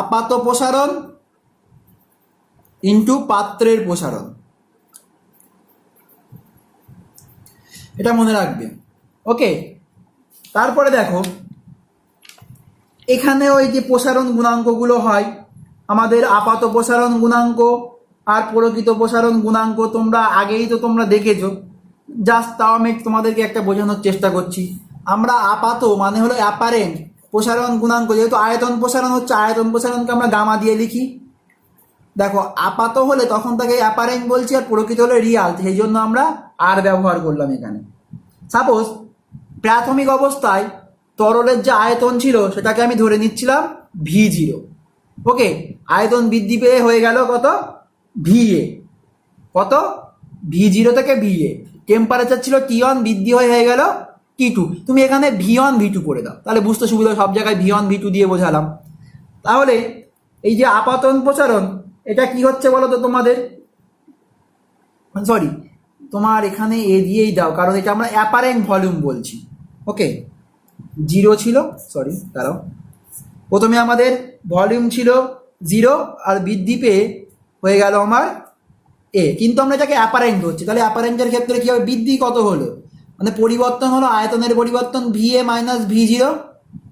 আপাত প্রসারণ ইন্টু পাত্রের প্রসারণ। এটা মনে রাখবে, ওকে। তারপরে দেখো এখানে ওই যে প্রসারণ গুণাঙ্কগুলো হয়, আমাদের আপাত প্রসারণ গুণাঙ্ক আর প্রকৃত প্রসারণ গুণাঙ্ক তোমরা আগেই তো তোমরা দেখেছো। জাস্ট তাও আমি তোমাদেরকে একটা বোঝানোর চেষ্টা করছি। আমরা আপাত মানে হলো অ্যাপারেন্ট প্রসারণ গুণাঙ্ক, যেহেতু আয়তন প্রসারণ হচ্ছে, আয়তন প্রসারণকে আমরা গামা দিয়ে লিখি। দেখো আপাত হলে তখন তাকে অ্যাপারেন্ট বলছি, আর প্রকৃত হলে রিয়াল, সেই জন্য আমরা আর ব্যবহার করলাম এখানে। সাপোজ প্রাথমিক অবস্থায় তরলের যে আয়তন ছিল সেটাকে আমি ধরে নিচ্ছিলাম V0, ওকে। আয়তন বৃদ্ধি পেয়ে হয়ে গেল কত, VA, কত V0 থেকে VA। টেম্পারেচার ছিল T1, বৃদ্ধি হয়ে গেল T2। তুমি এখানে V1 V2 করে দাও, তাহলে বুঝতে সুবিধা, সব জায়গায় V1 V2 দিয়ে বোঝালাম। তাহলে এই যে আপাতন প্রসারণ, এটা কি হচ্ছে বলো তো তোমাদের, সরি তোমার এখানে এ দিয়েই দাও, কারণ এটা আমরা অ্যাপারেন্ট ভলিউম বলছি, ওকে। 0 ছিল, সরি দাঁড়াও, প্রথমে আমাদের ভলিউম ছিল 0 আর বৃদ্ধি পেয়ে হয়ে গেল আমার এ, কিন্তু আমরা এটাকে অ্যাপারেন্ট ধরছি। তাহলে অ্যাপারেন্টের ক্ষেত্রে কি হবে, বৃদ্ধি কত হলো, মানে পরিবর্তন হলো আয়তনের পরিবর্তন VA মাইনাস V0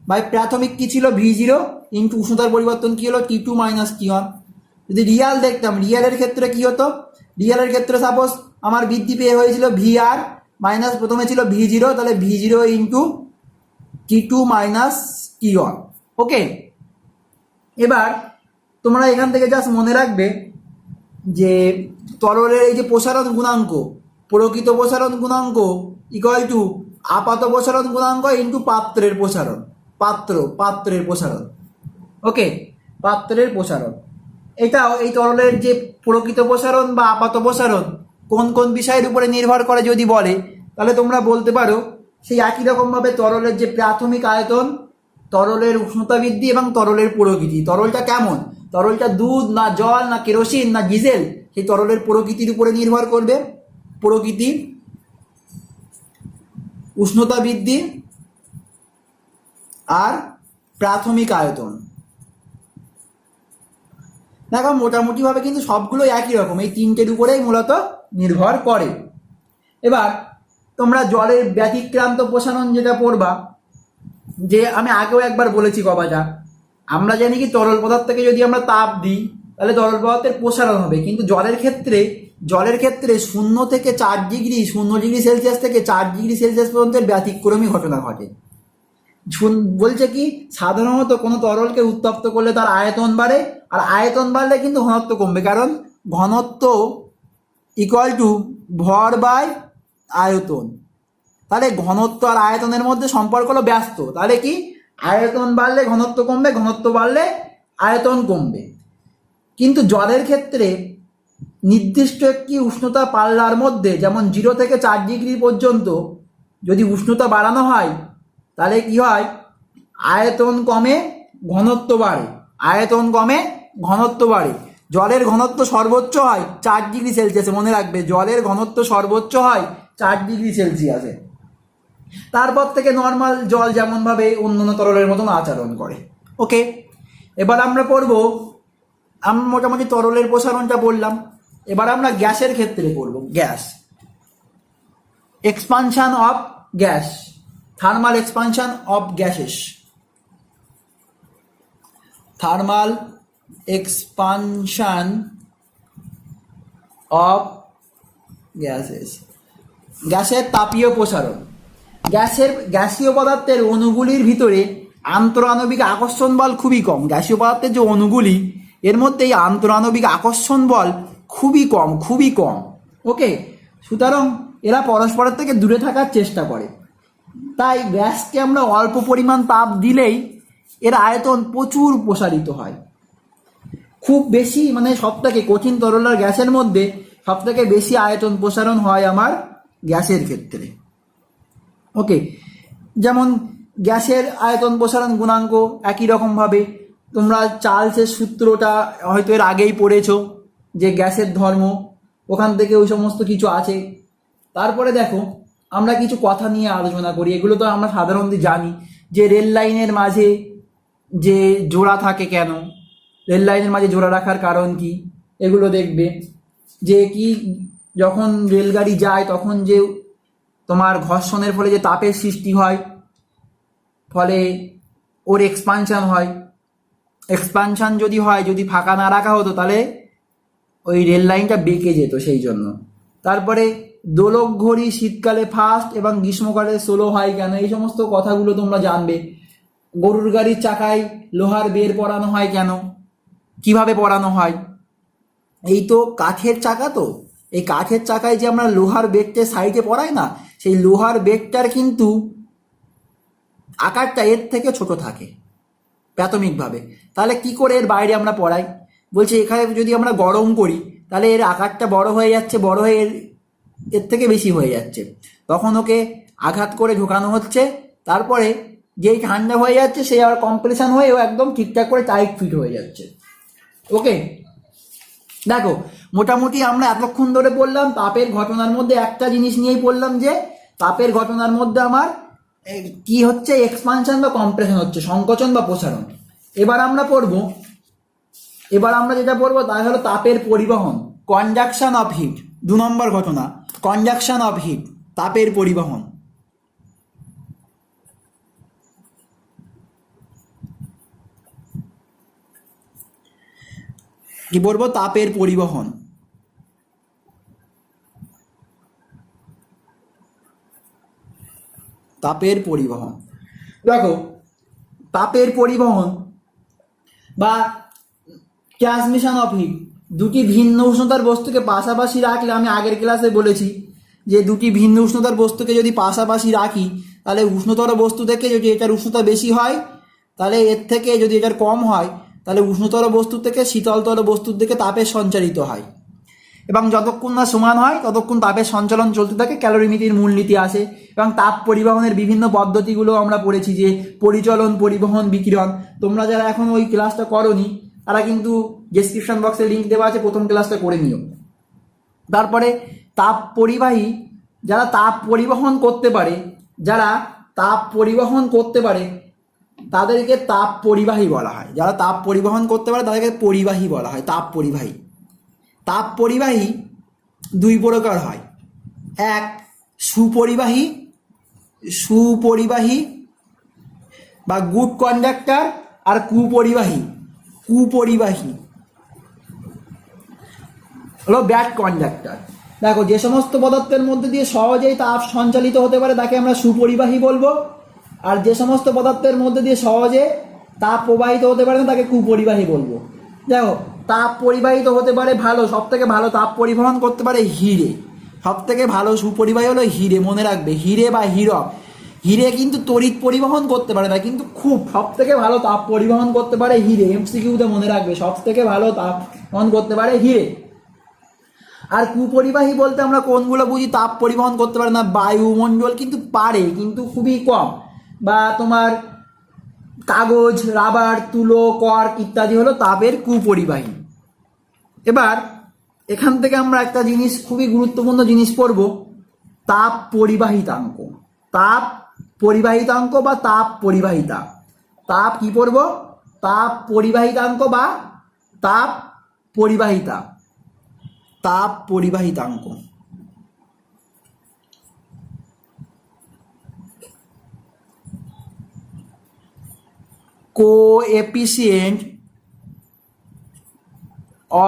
বাই প্রাথমিক কি ছিল V0 ইন্টু উষ্ণতার পরিবর্তন কি হলো T2 মাইনাস T1। যদি রিয়াল দেখতাম, রিয়ালের ক্ষেত্রে কি হতো, রিয়ালের ক্ষেত্রে সাপোজ আমার বৃদ্ধি পেয়ে হয়েছিল VR মাইনাস প্রথমে ছিল V0, তাহলে V0 into T2 minus T1, ওকে। এবার তোমরা এখান থেকে জাস্ট মনে রাখবে যে তরলের এই যে প্রসারণ গুণাঙ্ক, প্রকৃত প্রসারণ গুণাঙ্ক ইকুয়াল টু আপাত প্রসারণ গুণাঙ্ক ইন্টু পাত্রের প্রসারণ, পাত্রের প্রসারণ, ওকে, পাত্রের প্রসারণ। এটাও এই তরলের যে প্রকৃত প্রসারণ বা আপাত প্রসারণ কোন কোন বিষয়ের উপরে নির্ভর করে যদি বলে, তাহলে তোমরা বলতে পারো সেই একই রকমভাবে তরলের যে প্রাথমিক আয়তন, তরলের উষ্ণতা বৃদ্ধি এবং তরলের প্রকৃতি, তরলটা কেমন, তরলটা দুধ না জল না কেরোসিন না ডিজেল, সেই তরলের প্রকৃতির উপরে নির্ভর করবে। প্রকৃতি, উষ্ণতা বৃদ্ধি আর প্রাথমিক আয়তন। দেখো মোটামুটিভাবে কিন্তু সবগুলো একই রকম, এই তিনটের উপরেই মূলত নির্ভর করে। এবার তোমরা জলের ব্যতিক্রান্ত প্রসারণ যেটা পড়বা, যে আমি আগেও একবার বলেছি কথাটা, আমরা জানি কি তরল পদার্থকে যদি আমরা তাপ দিই তাহলে তরল পদার্থের প্রসারণ হবে, কিন্তু জলের ক্ষেত্রে 0 থেকে 4 ডিগ্রি, 0 ডিগ্রি সেলসিয়াস থেকে 4 ডিগ্রি সেলসিয়াস পর্যন্ত ব্যতিক্রমী ঘটনা ঘটে। বলছে কি, সাধারণত কোনো তরলকে উত্তপ্ত করলে তার আয়তন বাড়ে, আর আয়তন বাড়লে কিন্তু ঘনত্ব কমবে, কারণ ঘনত্ব ইকুয়াল টু ভর বাই আয়তন। তাহলে ঘনত্ব আর আয়তনের মধ্যে সম্পর্ক হলো ব্যস্ত, তাহলে কি আয়তন বাড়লে ঘনত্ব কমবে, ঘনত্ব বাড়লে আয়তন কমবে। কিন্তু জলের ক্ষেত্রে নির্দিষ্ট একটি উষ্ণতা পাল্লার মধ্যে, যেমন 0 থেকে 4 ডিগ্রি পর্যন্ত যদি উষ্ণতা বাড়ানো হয়, তাহলে কি হয়, আয়তন কমে ঘনত্ব বাড়ে, আয়তন কমে ঘনত্ব বাড়ে। জলের ঘনত্ব সর্বোচ্চ হয় 4 ডিগ্রি সেলসিয়াসে, মনে রাখবে জলের ঘনত্ব সর্বোচ্চ হয় 4 ডিগ্রি সেলসিয়াসে। তারপর থেকে নর্মাল জল যেমনভাবে অন্যান্য তরলের মতন আচরণ করে। ওকে, এবার আমরা পড়ব, আমরা মোটামুটি তরলের প্রসারণটা পড়লাম, এবার আমরা গ্যাসের ক্ষেত্রে পড়ব। Gas, expansion of gas, thermal expansion of gases, thermal expansion of gases, গ্যাসের তাপীয় প্রসারণ। গ্যাসীয় পদার্থের অণুগুলির ভিতরে আন্তঃআণবিক আকর্ষণ বল খুবই কম। গ্যাসীয় পদার্থের যে অণুগুলি, এর মধ্যে এই আন্তঃআণবিক আকর্ষণ বল খুবই কম, খুবই কম। ওকে, সুতরাং এরা পরস্পরের থেকে দূরে থাকার চেষ্টা করে। তাই গ্যাসকে আমরা অল্প পরিমাণ তাপ দিলেই এর আয়তন প্রচুর প্রসারিত হয়। খুব বেশি, মানে সবথেকে কঠিন তরল আর গ্যাসের মধ্যে সবথেকে বেশি আয়তন প্রসারণ হয় আমার গ্যাসের ক্ষেত্রে। ওকে, যেমন গ্যাসের আয়তন প্রসারণ গুণাঙ্ক একই রকমভাবে তোমরা চার্লসের সূত্রটা হয়তো এর আগেই পড়েছো, যে গ্যাসের ধর্ম, ওখান থেকে ওই সমস্ত কিছু আছে। তারপরে দেখো, আমরা কিছু কথা নিয়ে আলোচনা করি, এগুলো তো আমরা সাধারণত জানি, যে রেল লাইনের মাঝে যে জোড়া থাকে কেন, রেল লাইনের মাঝে জোড়া রাখার কারণ কি, এগুলো দেখবে। যে কি, যখন রেলগাড়ি যায় তখন যে তোমার ঘর্ষণের ফলে যে তাপের সৃষ্টি হয়, ফলে ওর এক্সপানশন হয়। এক্সপানশন যদি হয়, যদি ফাঁকা না রাখা হতো তাহলে ওই রেল লাইনটা বেঁকে যেত, সেই জন্য। তারপরে দোলক ঘড়ি শীতকালে ফাস্ট এবং গ্রীষ্মকালে স্লো হয় কেন, এই সমস্ত কথাগুলো তোমরা জানবে। গরুর গাড়ির চাকায় লোহার বের পরানো হয় কেন, কিভাবে পরানো হয়, এই তো কাঠের চাকা, তো এই কাঠের চাকায় যে আমরা লোহার বেগটা সাইডে পরাই না, সেই লোহার বেগটার কিন্তু আকারটা এর থেকে ছোট থাকে প্রাথমিকভাবে। তাহলে কি করে এর বাইরে আমরা পড়াই, বলছে এখানে যদি আমরা গরম করি তাহলে এর আকারটা বড় হয়ে যাচ্ছে, বড় হয়ে এর থেকে বেশি হয়ে যাচ্ছে, তখন ওকে আঘাত করে ঢোকানো হচ্ছে। তারপরে যেই ঠান্ডা হয়ে যাচ্ছে সেই আবার কম্প্রেশন হয়ে ও একদম ঠিকঠাক করে টাইট ফিট হয়ে যাচ্ছে। ওকে, দেখো মোটামুটি আমরা এতক্ষণ ধরে পড়লাম তাপের ঘটনার মধ্যে একটা জিনিস নিয়েই পড়লাম, যে তাপের ঘটনার মধ্যে আমার কি হচ্ছে, এক্সপানশন বা কম্প্রেশন হচ্ছে, সংকোচন বা প্রসারণ। এবার আমরা যেটা পড়বো তা হলো তাপের পরিবহন, কনডাকশন অফ হিট। 2 নম্বর ঘটনা, কনডাকশন অফ হিট, তাপের পরিবহন। কি বলবো, তাপের পরিবহন। তাপের পরিবহন, দেখো তাপের পরিবহন বা ট্রান্সমিশন অফ হিট, দুটি ভিন্ন উষ্ণতার বস্তুকে পাশাপাশি রাখলে, আমি আগের ক্লাসে বলেছি যে দুটি ভিন্ন উষ্ণতার বস্তুকে যদি পাশাপাশি রাখি, তাহলে উষ্ণতর বস্তু থেকে যদি এটার উষ্ণতা বেশি হয়, তাহলে এর থেকে যদি এটার কম হয়, তাহলে উষ্ণতর বস্তু থেকে শীতলতর বস্তুর দিকে তাপের সঞ্চারিত হয়, এবং যতক্ষণ না সমান হয় ততক্ষণ তাপের সঞ্চালন চলতে থাকে। ক্যালোরিমিতির মূলনীতি আসে, এবং তাপ পরিবহনের বিভিন্ন পদ্ধতিগুলো আমরা পড়েছি, যে পরিচলন, পরিবহন, বিকিরণ। তোমরা যারা এখন ওই ক্লাসটা করোনি তারা কিন্তু ডেসক্রিপশন বক্সে লিঙ্ক দেওয়া আছে, প্রথম ক্লাসটা করে নিও। তারপরে তাপ পরিবাহী, যারা তাপ পরিবহন করতে পারে তাদেরকে তাপ পরিবাহী বলা হয়। যারা তাপ পরিবহন করতে পারে তাদেরকে পরিবাহী বলা হয়, তাপ পরিবাহী। তাপ পরিবাহী 2 প্রকার হয়, এক সুপরিবাহী বা গুড কন্ডাক্টর, আর কুপরিবাহী হলো ব্যাড কন্ডাক্টর। দেখো, যে সমস্ত পদার্থের মধ্যে দিয়ে সহজেই তাপ সঞ্চালিত হতে পারে তাকে আমরা সুপরিবাহী বলবো, আর যে সমস্ত পদার্থের মধ্যে দিয়ে সহজে তাপ প্রবাহিত হতে পারে না তাকে কুপরিবাহী বলবো। দেখো, তাপ পরিবাহিত হতে পারে ভালো, সব থেকে ভালো তাপ পরিবহন করতে পারে হিরে। সব থেকে ভালো সুপরিবাহী হলো হিরে, মনে রাখবে, হিরে বা হীরক। হিরে কিন্তু তড়িৎ পরিবহন করতে পারে না, কিন্তু খুব সব থেকে ভালো তাপ পরিবহন করতে পারে হিরে। এমসিকিউতে মনে রাখবে, সব থেকে ভালো তাপ বহন করতে পারে হিরে। আর কুপরিবাহী বলতে আমরা কোনগুলো বুঝি? তাপ পরিবহন করতে পারে না, বায়ুমণ্ডল কিন্তু পারে, কিন্তু খুবই কম। বা তোমার কাগজ, রাবার, তুলো, কর্ক ইত্যাদি হলো তাপের কুপরিবাহী। এবার এখান থেকে আমরা একটা জিনিস, খুবই গুরুত্বপূর্ণ জিনিস পড়ব, তাপ পরিবাহিতাঙ্ক। তাপ পরিবাহিতাঙ্ক বা তাপ পরিবাহিতা। তাপ কি পড়ব? তাপ পরিবাহিতাঙ্ক বা তাপ পরিবাহিতা। তাপ পরিবাহিতাঙ্ক। Coefficient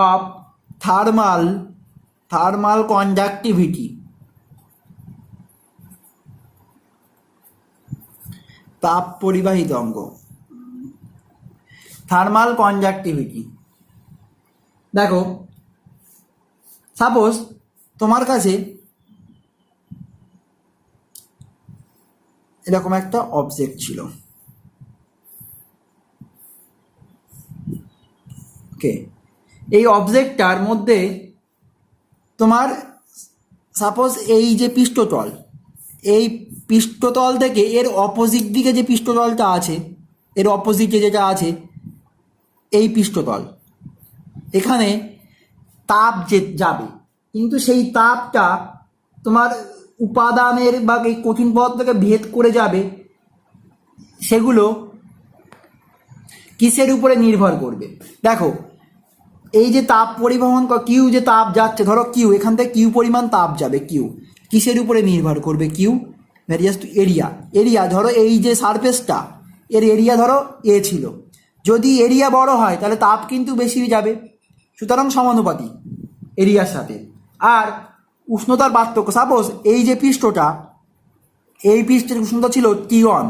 of thermal conductivity. তাপ পরিবাহিতাঙ্ক, থার্মাল কন্ডাক্টিভিটি। দেখো, সাপোজ তোমার কাছে এরকম একটা অবজেক্ট ছিল, ওকে। এই অবজেক্টটার মধ্যে তোমার সাপোজ এই যে পৃষ্ঠতল, এই পৃষ্ঠতল থেকে এর অপোজিট দিকে যে পৃষ্ঠতলটা আছে, এর অপোজিটে যেটা আছে এই পৃষ্ঠতল, এখানে তাপ যে যাবে, কিন্তু সেই তাপটা তোমার উপাদানের বা এই কঠিন পদার্থকে ভেদ করে যাবে, সেগুলো কিসের উপরে নির্ভর করবে? দেখো, এই যে তাপ পরিবহন কিউ যে তাপ যাচ্ছে, ধরো কিউ, এখান থেকে কিউ পরিমাণ তাপ যাবে, কিউ কিসের উপরে নির্ভর করবে? Q various to area. ধরো এই যে সারফেসটা, এর এরিয়া ধরো এ ছিল, যদি এরিয়া বড় হয় তাহলে তাপ কিন্তু বেশি যাবে, সুতরাং সমানুপাতিক এরিয়ার সাথে। আর উষ্ণতার পার্থক্য, সাপোজ এই যে পৃষ্ঠটা, এই পৃষ্ঠের উষ্ণতা ছিল T1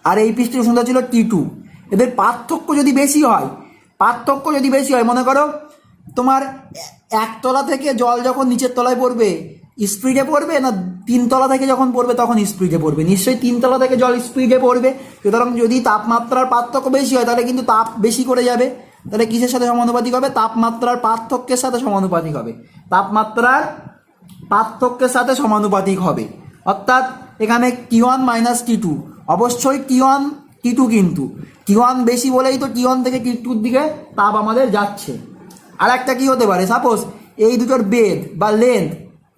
আর এই পৃষ্ঠের উষ্ণতা ছিল T2, এদের পার্থক্য যদি বেশি হয়, মনে করো তোমার একতলা থেকে জল যখন নিচের তলায় পড়বে স্পিডে পড়বে, না 3 তলা থেকে যখন পড়বে তখন স্পিডে পড়বে? নিশ্চয়ই 3 তলা থেকে জল স্পিডে পড়বে। সুতরাং যদি তাপমাত্রার পার্থক্য বেশি হয় তাহলে কিন্তু তাপ বেশি করে যাবে। তাহলে কিসের সাথে সমানুপাতিক হবে? তাপমাত্রার পার্থক্যের সাথে সমানুপাতিক হবে। তাপমাত্রার পার্থক্যের সাথে সমানুপাতিক হবে। অর্থাৎ এখানে T1 মাইনাস T2, অবশ্যই T1 T2, কিন্তু T1 বেশি বলেই তো T1 থেকে T2 দিকে তাপ আমাদের যাচ্ছে। আর একটা কি হতে পারে, সাপোজ এই দুটোর বেধ বা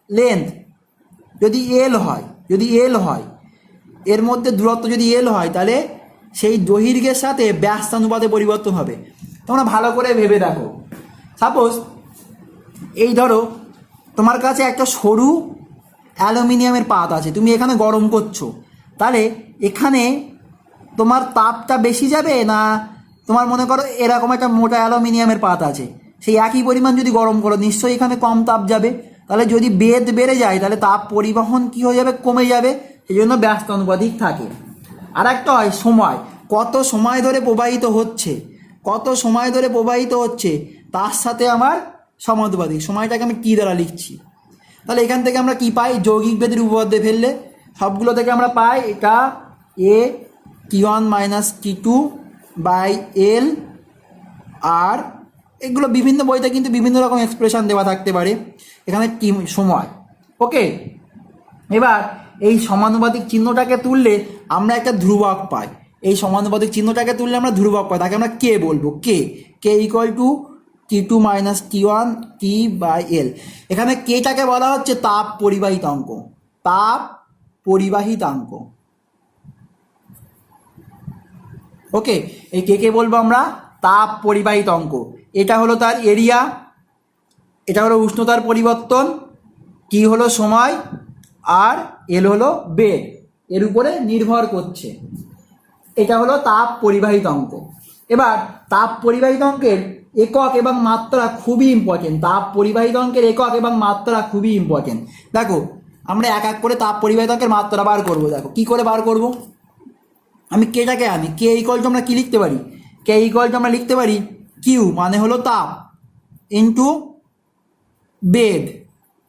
লেন্থ যদি এল হয়, এর মধ্যে দূরত্ব যদি এল হয়, তাহলে সেই দৈর্ঘ্যের সাথে ব্যাসানুপাতে পরিবর্তন হবে। তোমরা ভালো করে ভেবে দেখো, সাপোজ এই ধরো তোমার কাছে একটা সরু অ্যালুমিনিয়ামের পাত আছে, তুমি এখানে গরম করছো, তাহলে এখানে তোমার তাপটা বেশি যাবে, না তোমার মনে করো এরকম একটা মোটা অ্যালুমিনিয়ামের পাত আছে, সেই একই পরিমাণ যদি গরম করো নিশ্চয়ই এখানে কম তাপ যাবে। তাহলে যদি বেধ বেড়ে যায় তাহলে তাপ পরিবহন কি হয়ে যাবে? কমে যাবে। সেই জন্য ব্যস্তানুপাতিক থাকে। আর একটা হয় সময়, কত সময় ধরে প্রবাহিত হচ্ছে তার সাথে আমার সমানুপাতিক। সময়টাকে আমি কী দ্বারা লিখছি? তাহলে এখান থেকে আমরা কি পাই? যৌগিক বেধের উপপাদ্যে ফেললে সবগুলো থেকে আমরা পাই এটা এ T1 মাইনাস T2 বাই এল। আর এগুলো বিভিন্ন বইতে কিন্তু বিভিন্ন রকম এক্সপ্রেশন দেওয়া থাকতে পারে। এখানে সময়, ওকে। এবার এই সমানুপাতিক চিহ্নটাকে তুললে আমরা একটা ধ্রুবক পাই। তাকে আমরা কে বলবো, K equal to T2 minus T1 T by L. এখানে কেটাকে বলা হচ্ছে তাপ পরিবাহিতাঙ্ক। ওকে, এই কে বলবো আমরা তাপ পরিবাহিতাঙ্ক। এটা হলো তার এরিয়া, এটা হলো উষ্ণতার পরিবর্তন, টি হলো সময়, আর এল হলো বেগ, এর উপরে নির্ভর করছে। এটা হলো তাপ পরিবাহিতাঙ্ক। এবার তাপ পরিবাহিতাঙ্কের একক এবং মাত্রা খুবই ইম্পর্টেন্ট। দেখো, আমরা এক এক করে তাপ পরিবাহিতাঙ্কের মাত্রা বার করব। দেখো কি করে বার করব। আমি কেটাকে আনি, কে ইকুয়াল টু আমরা কি লিখতে পারি? কিউ মানে হলো তাপ ইন্টু বেধ,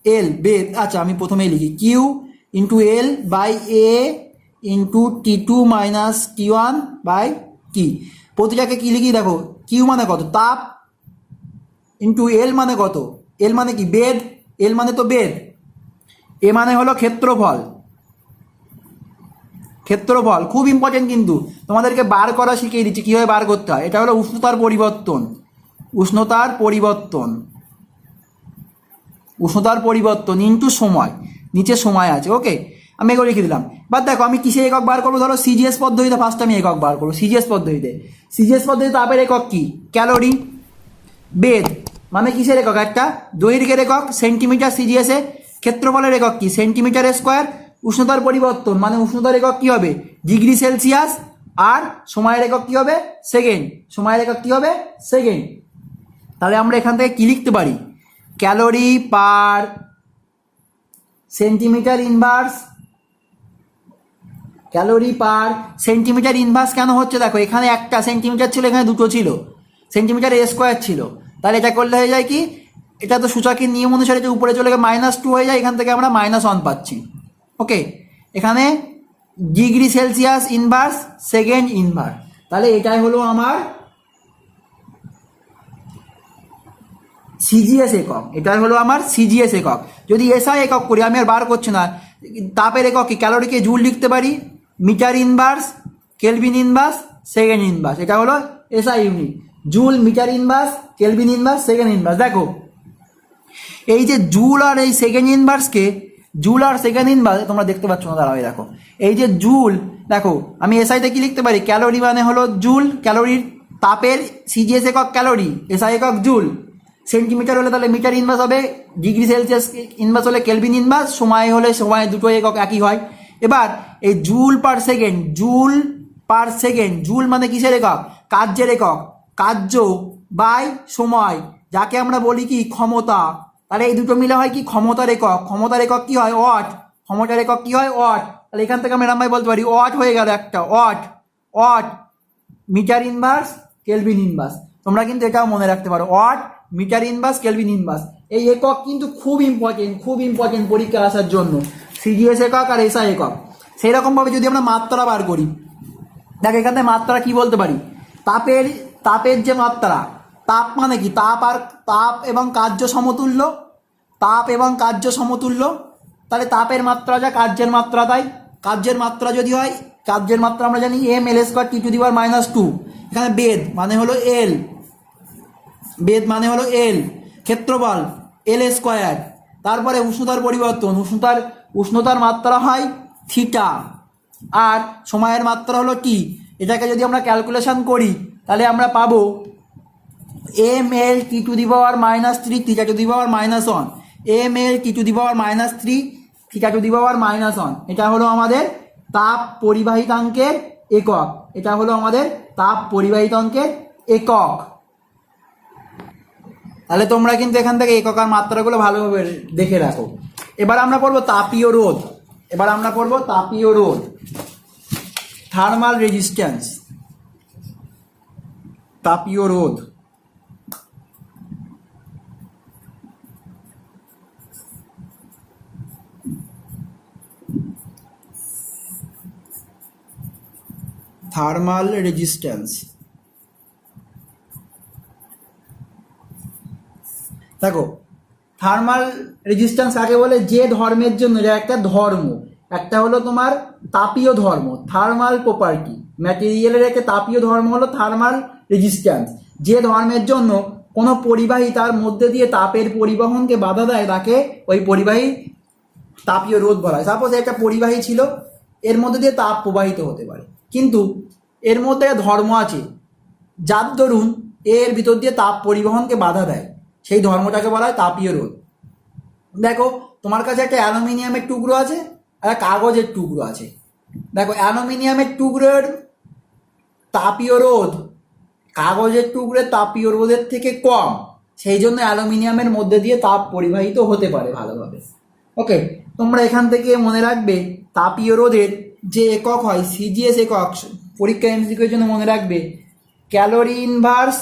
এল বেধ। আচ্ছা, আমি প্রথমেই লিখি Q into L by A into T2 minus T1 by কি। প্রতিটাকে কি লিখি? দেখো কিউ মানে কত? তাপ, ইন্টু এল মানে কত, এল মানে কি বেদ, এল মানে তো বেদ, এ মানে হলো ক্ষেত্রফল, ক্ষেত্রফল খুব ইম্পর্টেন্ট কিন্তু তোমাদেরকে বার করা শিখিয়ে দিচ্ছি কীভাবে বার করতে হয়। এটা হলো উষ্ণতার পরিবর্তন, উষ্ণতার পরিবর্তন, উষ্ণতার পরিবর্তন ইন্টু সময়, নিচে সময় আছে। ওকে, আমি এগুলো লিখে দিলাম। বাদ দেখো আমি কিসে একক বার করবো, ধরো সিজিএস পদ্ধতিতে ফার্স্ট আমি একক বার করবো। সিজিএস পদ্ধতিতে, সিজিএস পদ্ধতিতে তাপের একক কি, ক্যালোরি। বেদ মানে কিসের একক, একটা দৈর্ঘ্যের একক সেন্টিমিটার সিজিএসে। ক্ষেত্রফলের একক কি, সেন্টিমিটার স্কোয়ার। উষ্ণতার পরিবর্তন মানে উষ্ণতার একক কি হবে, ডিগ্রি সেলসিয়াস। আর সময়ের একক কি হবে, সেকেন্ড, সময়ের একক কি হবে, সেকেন্ড। তাহলে আমরা এখান থেকে কি লিখতে পারি, calorie per centimetre inverse, calorie per centimetre inverse কেন হচ্ছে, দেখো এখানে একটা সেন্টিমিটার ছিল, এখানে দুটো ছিল, সেন্টিমিটার স্কোয়ার ছিল। তাহলে এটা করলে হয়ে যায় কি, এটা তো সূচকের নিয়ম অনুসারে যে উপরে চলে গিয়ে -2 হয়ে যায়, এখান থেকে আমরা -1 পাচ্ছি। ওকে, এখানে degree Celsius inverse second inverse. তাহলে এটাই হলো আমার সিজিএস একক, এটাই হলো আমার সিজিএস একক। যদি এসআই একক করি, আমি আর বার করছি না, তাপের একক কি, ক্যালোরিকে জুল লিখতে পারি, metre inverse, kelvin inverse, second inverse. এটা হলো SI unit, joule, metre inverse, kelvin inverse, second inverse. দেখো এই যে জুল আর এই সেকেন্ড ইনভার্সকে, জুল আর সেকেন্ড ইনভার্স তোমরা দেখতে পাচ্ছ না, দাঁড়াও দেখো এই যে জুল, দেখো আমি এসআইতে কি লিখতে পারি, ক্যালোরি মানে হলো জুল, ক্যালোরির তাপের সিজিএস একক ক্যালোরি, এসআই একক জুল। সেন্টিমিটার হলে তাহলে মিটার ইনভার্স হবে, ডিগ্রি সেলসিয়াস ইনভার্স হলে কেলভিন ইনভার্স, সময় হলে সময়, দুটো একক একই হয়। এবার এই joule per second, joule per second, joule মানে কিসের একক, কার্যের একক, কার্য বাই সময়, যাকে আমরা বলি কি ক্ষমতা। তাহলে এই দুটো মিলে হয় কি ক্ষমতার একক, ক্ষমতার একক কি হয় ওয়াট, ক্ষমতার একক কি হয় ওয়াট। তাহলে এখান থেকে আমরা এরকম বলতে পারি ওয়াট হয়ে গেল একটা, watt, watt metre inverse kelvin inverse. তোমরা কিন্তু এটাও মনে রাখতে পারো, watt metre inverse kelvin inverse. এই একক কিন্তু খুব ইম্পর্টেন্ট, খুব ইম্পর্টেন্ট পরীক্ষা আসার জন্য, সিজিএস একক আর এসআই একক। সেই রকমভাবে যদি আমরা মাত্রা বার করি, দেখ এখান থেকে মাত্রা কি বলতে পারি, তাপের, তাপের যে মাত্রা, তাপ মানে কি, তাপ আর তাপ এবং কার্য সমতুল্য, তাপ এবং কার্য সমতুল্য। তাহলে তাপের মাত্রা যা কার্যের মাত্রা তাই, কার্যের মাত্রা যদি হয়, কার্যের মাত্রা আমরা জানি M L square T to the power -2। এখানে বেদ মানে হলো এল, বেদ মানে হলো এল, ক্ষেত্রফল এল স্কোয়ার। তারপরে উষ্ণতার পরিবর্তন, উষ্ণতার মাত্রা হয় থিটা, আর সময়ের মাত্রা হলো টি। এটাকে যদি আমরা ক্যালকুলেশন করি তাহলে আমরা পাবো M L T to the power -3 theta to the power -1, M L T to the power -3 theta to the power -1। এটা হলো আমাদের তাপ পরিবাহিতাঙ্কের একক, এটা হলো আমাদের তাপ পরিবাহিতাঙ্কের একক। তাহলে তোমরা কিন্তু এখান থেকে একক আর মাত্রাগুলো ভালোভাবে দেখে রাখো। এবার আমরা পড়বো তাপীয় রোধ, এবার আমরা পড়বো তাপীয় রোধ, থার্মাল রেজিস্ট্যান্স, তাপীয় রোধ। থার্মাল রেজিস্ট্যান্স, দেখো থার্মাল রেজিস্ট্যান্স কাকে বলে, যে ধর্মের জন্য, এটা একটা ধর্ম, একটা হলো তোমার তাপীয় ধর্ম, থার্মাল প্রপার্টি, ম্যাটেরিয়ালের একটা তাপীয় ধর্ম হলো থার্মাল রেজিস্ট্যান্স। যে ধর্মের জন্য কোনো পরিবাহী তার মধ্যে দিয়ে তাপের পরিবহনকে বাধা দেয় তাকে ওই পরিবাহী তাপীয় রোধ বলা হয়। সাপোজ একটা পরিবাহী ছিল, এর মধ্যে দিয়ে তাপ প্রবাহিত হতে পারে, কিন্তু এর মধ্যে একটা ধর্ম আছে যার দরুন এর ভিতর দিয়ে তাপ পরিবহনকে বাধা দেয়, সেই ধর্মটাকে বলা হয় তাপীয় রোধ। দেখো তোমার কাছে একটা অ্যালুমিনিয়ামের টুকরো আছে আর একটা কাগজের টুকরো আছে, দেখো অ্যালুমিনিয়ামের টুকরোর তাপীয় রোধ কাগজের টুকরোর তাপীয় রোধের থেকে কম, সেই জন্য অ্যালুমিনিয়ামের মধ্যে দিয়ে তাপ পরিবাহিত হতে পারে ভালোভাবে। ওকে, তোমরা এখান থেকে মনে রাখবে তাপীয় রোধের যে একক হয় সিজিএস একক, পরীক্ষা এমসিকিউর জন্য মনে রাখবে calorie inverse,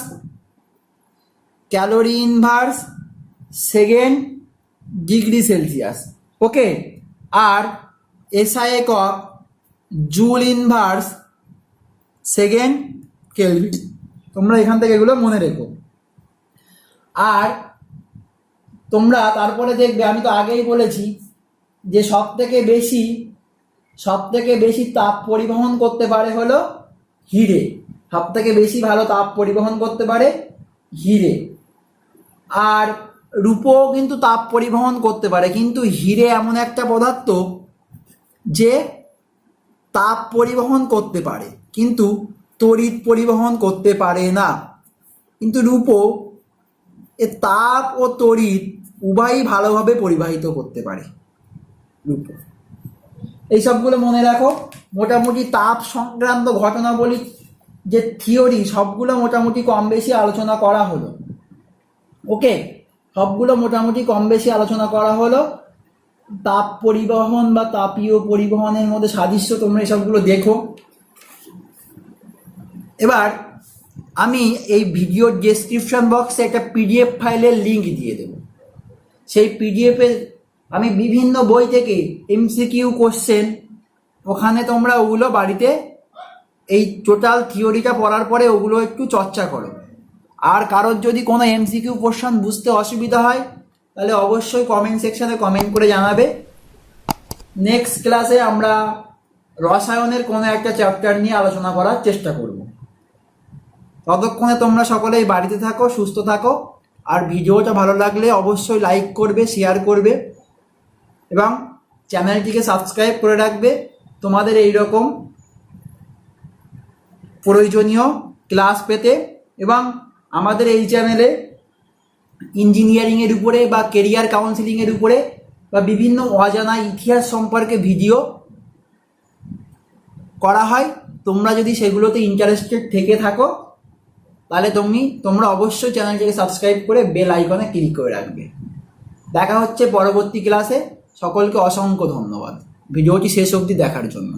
calorie inverse second degree Celsius. Okay, আর এসআই একক জুল ইনভার্স সেকেন্ড কেলভিন। তোমরা এখান থেকে এগুলো মনে রেখো। আর তোমরা তারপরে দেখবে, আমি তো আগেই বলেছি যে সব থেকে বেশি তাপ পরিবহন করতে পারে হলো হিরে। সব থেকে বেশি ভালো তাপ পরিবহন করতে পারে হিরে। আর রূপও কিন্তু তাপ পরিবহন করতে পারে, কিন্তু হিরে এমন একটা পদার্থ যে তাপ পরিবহন করতে পারে কিন্তু তড়িৎ পরিবহন করতে পারে না। কিন্তু রূপও এ তাপ ও তড়িৎ উভয়ই ভালোভাবে পরিবাহিত করতে পারে রূপও। এই সবগুলো মনে রাখো। মোটামুটি তাপ সংক্রান্ত ঘটনাবলী যে থিওরি সবগুলো মোটামুটি কম বেশি আলোচনা করা হলো। ওকে, সবগুলো মোটামুটি কম বেশি আলোচনা করা হলো। তাপ পরিবহন বা তাপীয় পরিবহনের মধ্যে সাদৃশ্য তোমরা এসবগুলো দেখো। এবার আমি এই ভিডিওর ডেসক্রিপশন বক্সে একটা পিডিএফ ফাইলের লিঙ্ক দিয়ে দেব। সেই পিডিএফে আমি বিভিন্ন বই থেকে এমসিকিউ কোশ্চেন, ওখানে তোমরা ওগুলো বাড়িতে এই টোটাল থিওরিটা পড়ার পরে ওগুলো একটু চর্চা করো। আর কারোর যদি কোনো এমসিকিউ কোশ্চেন বুঝতে অসুবিধা হয় তাহলে অবশ্যই কমেন্ট সেকশনে কমেন্ট করে জানাবে। নেক্সট ক্লাসে আমরা রসায়নের কোনো একটা চ্যাপ্টার নিয়ে আলোচনা করার চেষ্টা করব। ততক্ষণে তোমরা সকলেই বাড়িতে থাকো, সুস্থ থাকো। আর ভিডিওটা ভালো লাগলে অবশ্যই লাইক করবে, শেয়ার করবে এবং চ্যানেলটিকে সাবস্ক্রাইব করে রাখবে তোমাদের এই রকম প্রয়োজনীয় ক্লাস পেতে। এবং আমাদের এই চ্যানেলে ইঞ্জিনিয়ারিংয়ের উপরে বা কেরিয়ার কাউন্সিলিংয়ের উপরে বা বিভিন্ন অজানা ইতিহাস সম্পর্কে ভিডিও করা হয়। তোমরা যদি সেগুলোতে ইন্টারেস্টেড থেকে থাকো তাহলে তোমরা অবশ্যই চ্যানেলটিকে সাবস্ক্রাইব করে বেল আইকনে ক্লিক করে রাখবে। দেখা হচ্ছে পরবর্তী ক্লাসে। সকলকে অসংখ্য ধন্যবাদ ভিডিওটি শেষ অবধি দেখার জন্য।